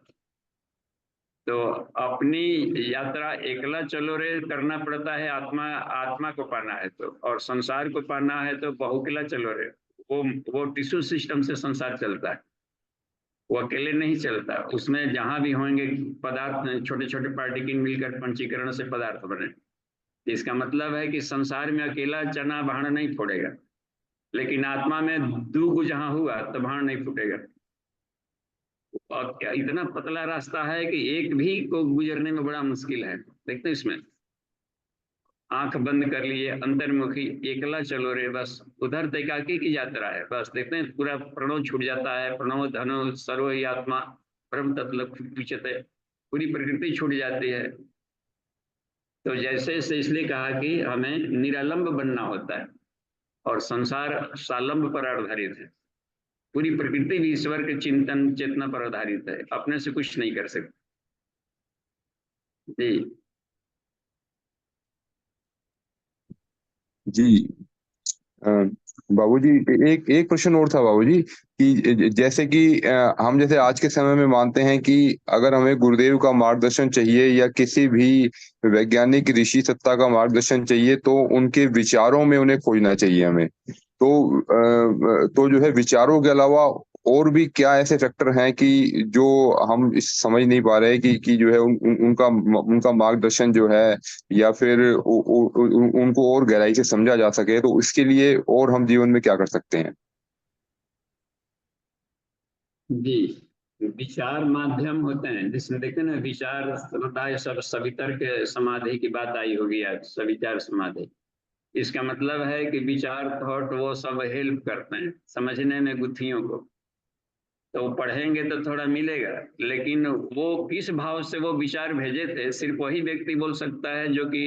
तो अपनी यात्रा एकला चलो रे करना पड़ता है, आत्मा को पाना है तो, और संसार को पाना है तो बहुकिला चलो रे। वो टिश्यू सिस्टम से संसार चलता है, वो अकेले नहीं चलता। उसमें जहां भी होंगे पदार्थ, छोटे छोटे पार्टिकल मिलकर पंचीकरण से पदार्थ बने। इसका मतलब है कि संसार में अकेला चना भाण नहीं फोड़ेगा, लेकिन आत्मा में दूग जहां हुआ तो भाण नहीं फूटेगा। और क्या इतना पतला रास्ता है कि एक भी को गुजरने में बड़ा मुश्किल है। देखते हैं इसमें आंख बंद कर लिए, अंतर्मुखी एकला चलो रे, बस उधर तैकाकी की यात्रा है। बस देखते हैं पूरा प्रणव छूट जाता है, प्रणव धनो सर्व ही आत्मा ब्रह्म तत्लक्ष्यते, पूरी प्रकृति छूट जाती है। तो जैसे से इसलिए कहा कि हमें निरालंब बनना होता है, और संसार सालंब पर आधारित है। पूरी प्रकृति भी ईश्वर के चिंतन चेतना पर आधारित है, अपने से कुछ नहीं कर सकते जी। जी बाबूजी, एक एक प्रश्न और था बाबूजी कि जैसे कि हम जैसे आज के समय में मानते हैं कि अगर हमें गुरुदेव का मार्गदर्शन चाहिए या किसी भी वैज्ञानिक ऋषि सत्ता का मार्गदर्शन चाहिए तो उनके विचारों में उन्हें खोजना चाहिए हमें। तो जो है विचारों के अलावा और भी क्या ऐसे फैक्टर हैं कि जो हम समझ नहीं पा रहे कि जो है उनका मार्गदर्शन जो है, या फिर उनको और गहराई से समझा जा सके, तो इसके लिए और हम जीवन में क्या कर सकते हैं? जी, विचार माध्यम होते हैं जिसमें देखते ना, विचार समुदाय सब सवितर्क समाधि की बात आई होगी आज, सविचार समाधि। इसका मतलब है कि विचार थॉट वो सब हेल्प करते हैं समझने में गुत्थियों को। तो पढ़ेंगे तो थोड़ा मिलेगा, लेकिन वो किस भाव से वो विचार भेजे थे सिर्फ वही व्यक्ति बोल सकता है जो कि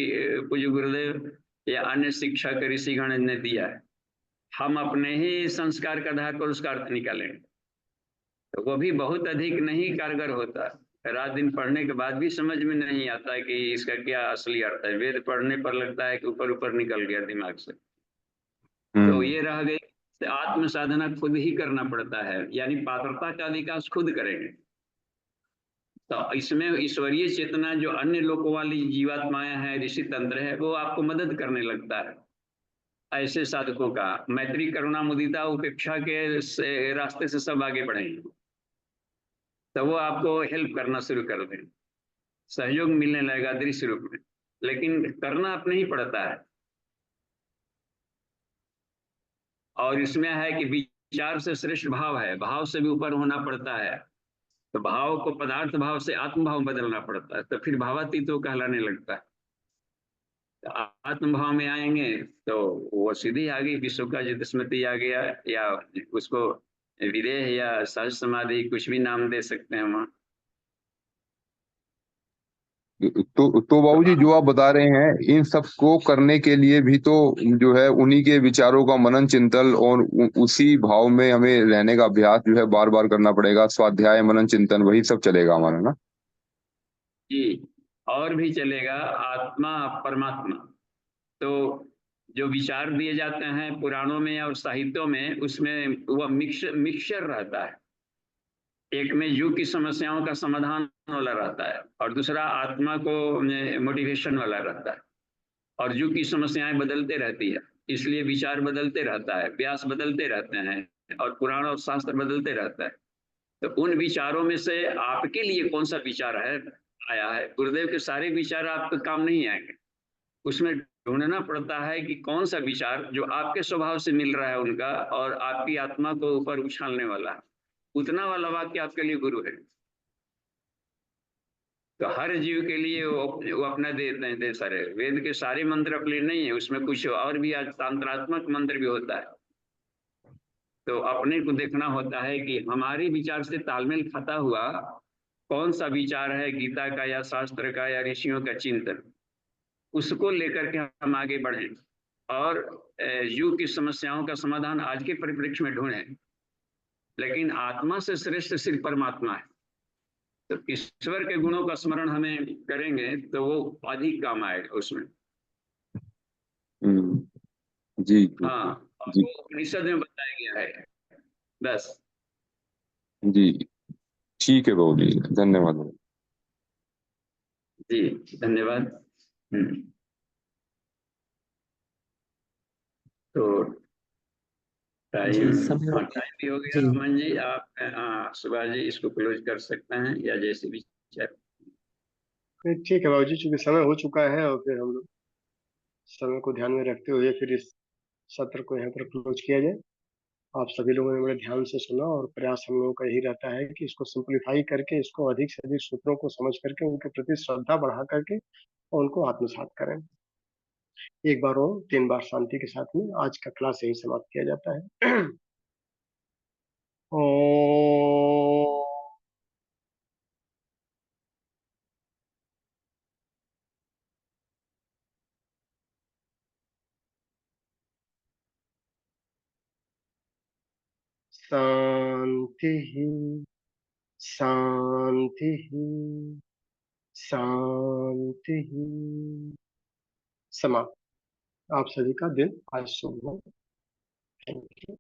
पूज्य गुरुदेव या अन्य शिक्षक ऋषिगण ने दिया है। हम अपने ही संस्कार के आधार पर उसका अर्थ निकालेंगे तो वो भी बहुत अधिक नहीं कारगर होता। रात दिन पढ़ने के बाद भी समझ में नहीं आता कि इसका क्या असली अर्थ है। वेद पढ़ने पर लगता है कि ऊपर ऊपर निकल गया दिमाग से। तो ये रह गई, आत्म साधना खुद ही करना पड़ता है, यानी पात्रता का विकास खुद करेंगे। तो इसमें ईश्वरीय चेतना जो अन्य लोकों वाली जीवात्माएं हैं, ऋषि तंत्र है, वो आपको मदद करने लगता है। ऐसे साधकों का मैत्री करुणा मुदिता उपेक्षा के रास्ते से सब आगे बढ़ेंगे, तो वो आपको हेल्प करना शुरू कर दें, सहयोग मिलने लगेगा दृश्य रूप में। लेकिन करना अपने ही पड़ता है। और इसमें है कि विचार से श्रेष्ठ भाव है, भाव से भी ऊपर होना पड़ता है। तो भाव को पदार्थ भाव से आत्म भाव बदलना पड़ता है, तो फिर भावातीत वो कहलाने लगता है। तो आत्म भाव में आएंगे तो वो सीधी आ गई विश्व का जित स्मृति आ गया, या उसको विदेह या सहज समाधि कुछ भी नाम दे सकते हैं वहाँ। तो बाबूजी जो आप बता रहे हैं इन सब को करने के लिए भी तो जो है उन्हीं के विचारों का मनन चिंतन और उसी भाव में हमें रहने का अभ्यास जो है बार बार करना पड़ेगा। स्वाध्याय मनन चिंतन वही सब चलेगा हमारा ना। जी, और भी चलेगा आत्मा परमात्मा। तो जो विचार दिए जाते हैं पुराणों में और साहित्यों में, उसमें वह मिक्सचर रहता है। एक में युग की समस्याओं का समाधान वाला रहता है, और दूसरा आत्मा को मोटिवेशन वाला रहता है। और युग की समस्याएं बदलते रहती है, इसलिए विचार बदलते रहता है, व्यास बदलते रहते हैं, और पुराण और शास्त्र बदलते रहता है। तो उन विचारों में से आपके लिए कौन सा विचार है आया है? गुरुदेव के सारे विचार आपके काम नहीं आएंगे, उसमें ढूंढना पड़ता है कि कौन सा विचार जो आपके स्वभाव से मिल रहा है उनका, और आपकी आत्मा को ऊपर उछालने वाला है, उतना वाला वाक्य आपके लिए गुरु है। तो हर जीव के लिए वो अपना दे सारे वेद के सारे मंत्र अपने नहीं है, उसमें कुछ और भी तंत्रात्मक मंत्र भी होता है। तो अपने को देखना होता है कि हमारे विचार से तालमेल खाता हुआ कौन सा विचार है गीता का या शास्त्र का या ऋषियों का चिंतन, उसको लेकर के हम आगे बढ़ें और युग की समस्याओं का समाधान आज के परिप्रेक्ष्य में ढूंढें। लेकिन आत्मा से श्रेष्ठ सिर्फ परमात्मा है। तो ईश्वर के गुणों का स्मरण हमें करेंगे तो वो अधिक काम आएगा उसमें। जी हाँ, जी वो उपनिषद में बताया गया है। बस जी, ठीक है बाबूजी, धन्यवाद। जी, धन्यवाद। तो जी टाइम समय हो गया। टाइम भी हो गया। जी अमन जी, आप सुभाष जी इसको क्लोज कर सकते हैं, या जैसे भी ठीक है बाबूजी, चूंकि समय हो चुका है और फिर हम लोग समय को ध्यान में रखते हुए फिर इस सत्र को यहाँ पर क्लोज किया जाए। आप सभी लोगों ने बड़े ध्यान से सुना, और प्रयास हम लोगों का यही रहता है कि इसको सिंप्लीफाई करके, इसको अधिक से अधिक सूत्रों को समझ करके उनके प्रति श्रद्धा बढ़ा करके और उनको आत्मसात करें। एक बार और 3 बार शांति के साथ में आज का क्लास यही समाप्त किया जाता है। ओम शांति शांति शांति। समाप्त। आप सभी का दिन आज शुभ हो। Thank you.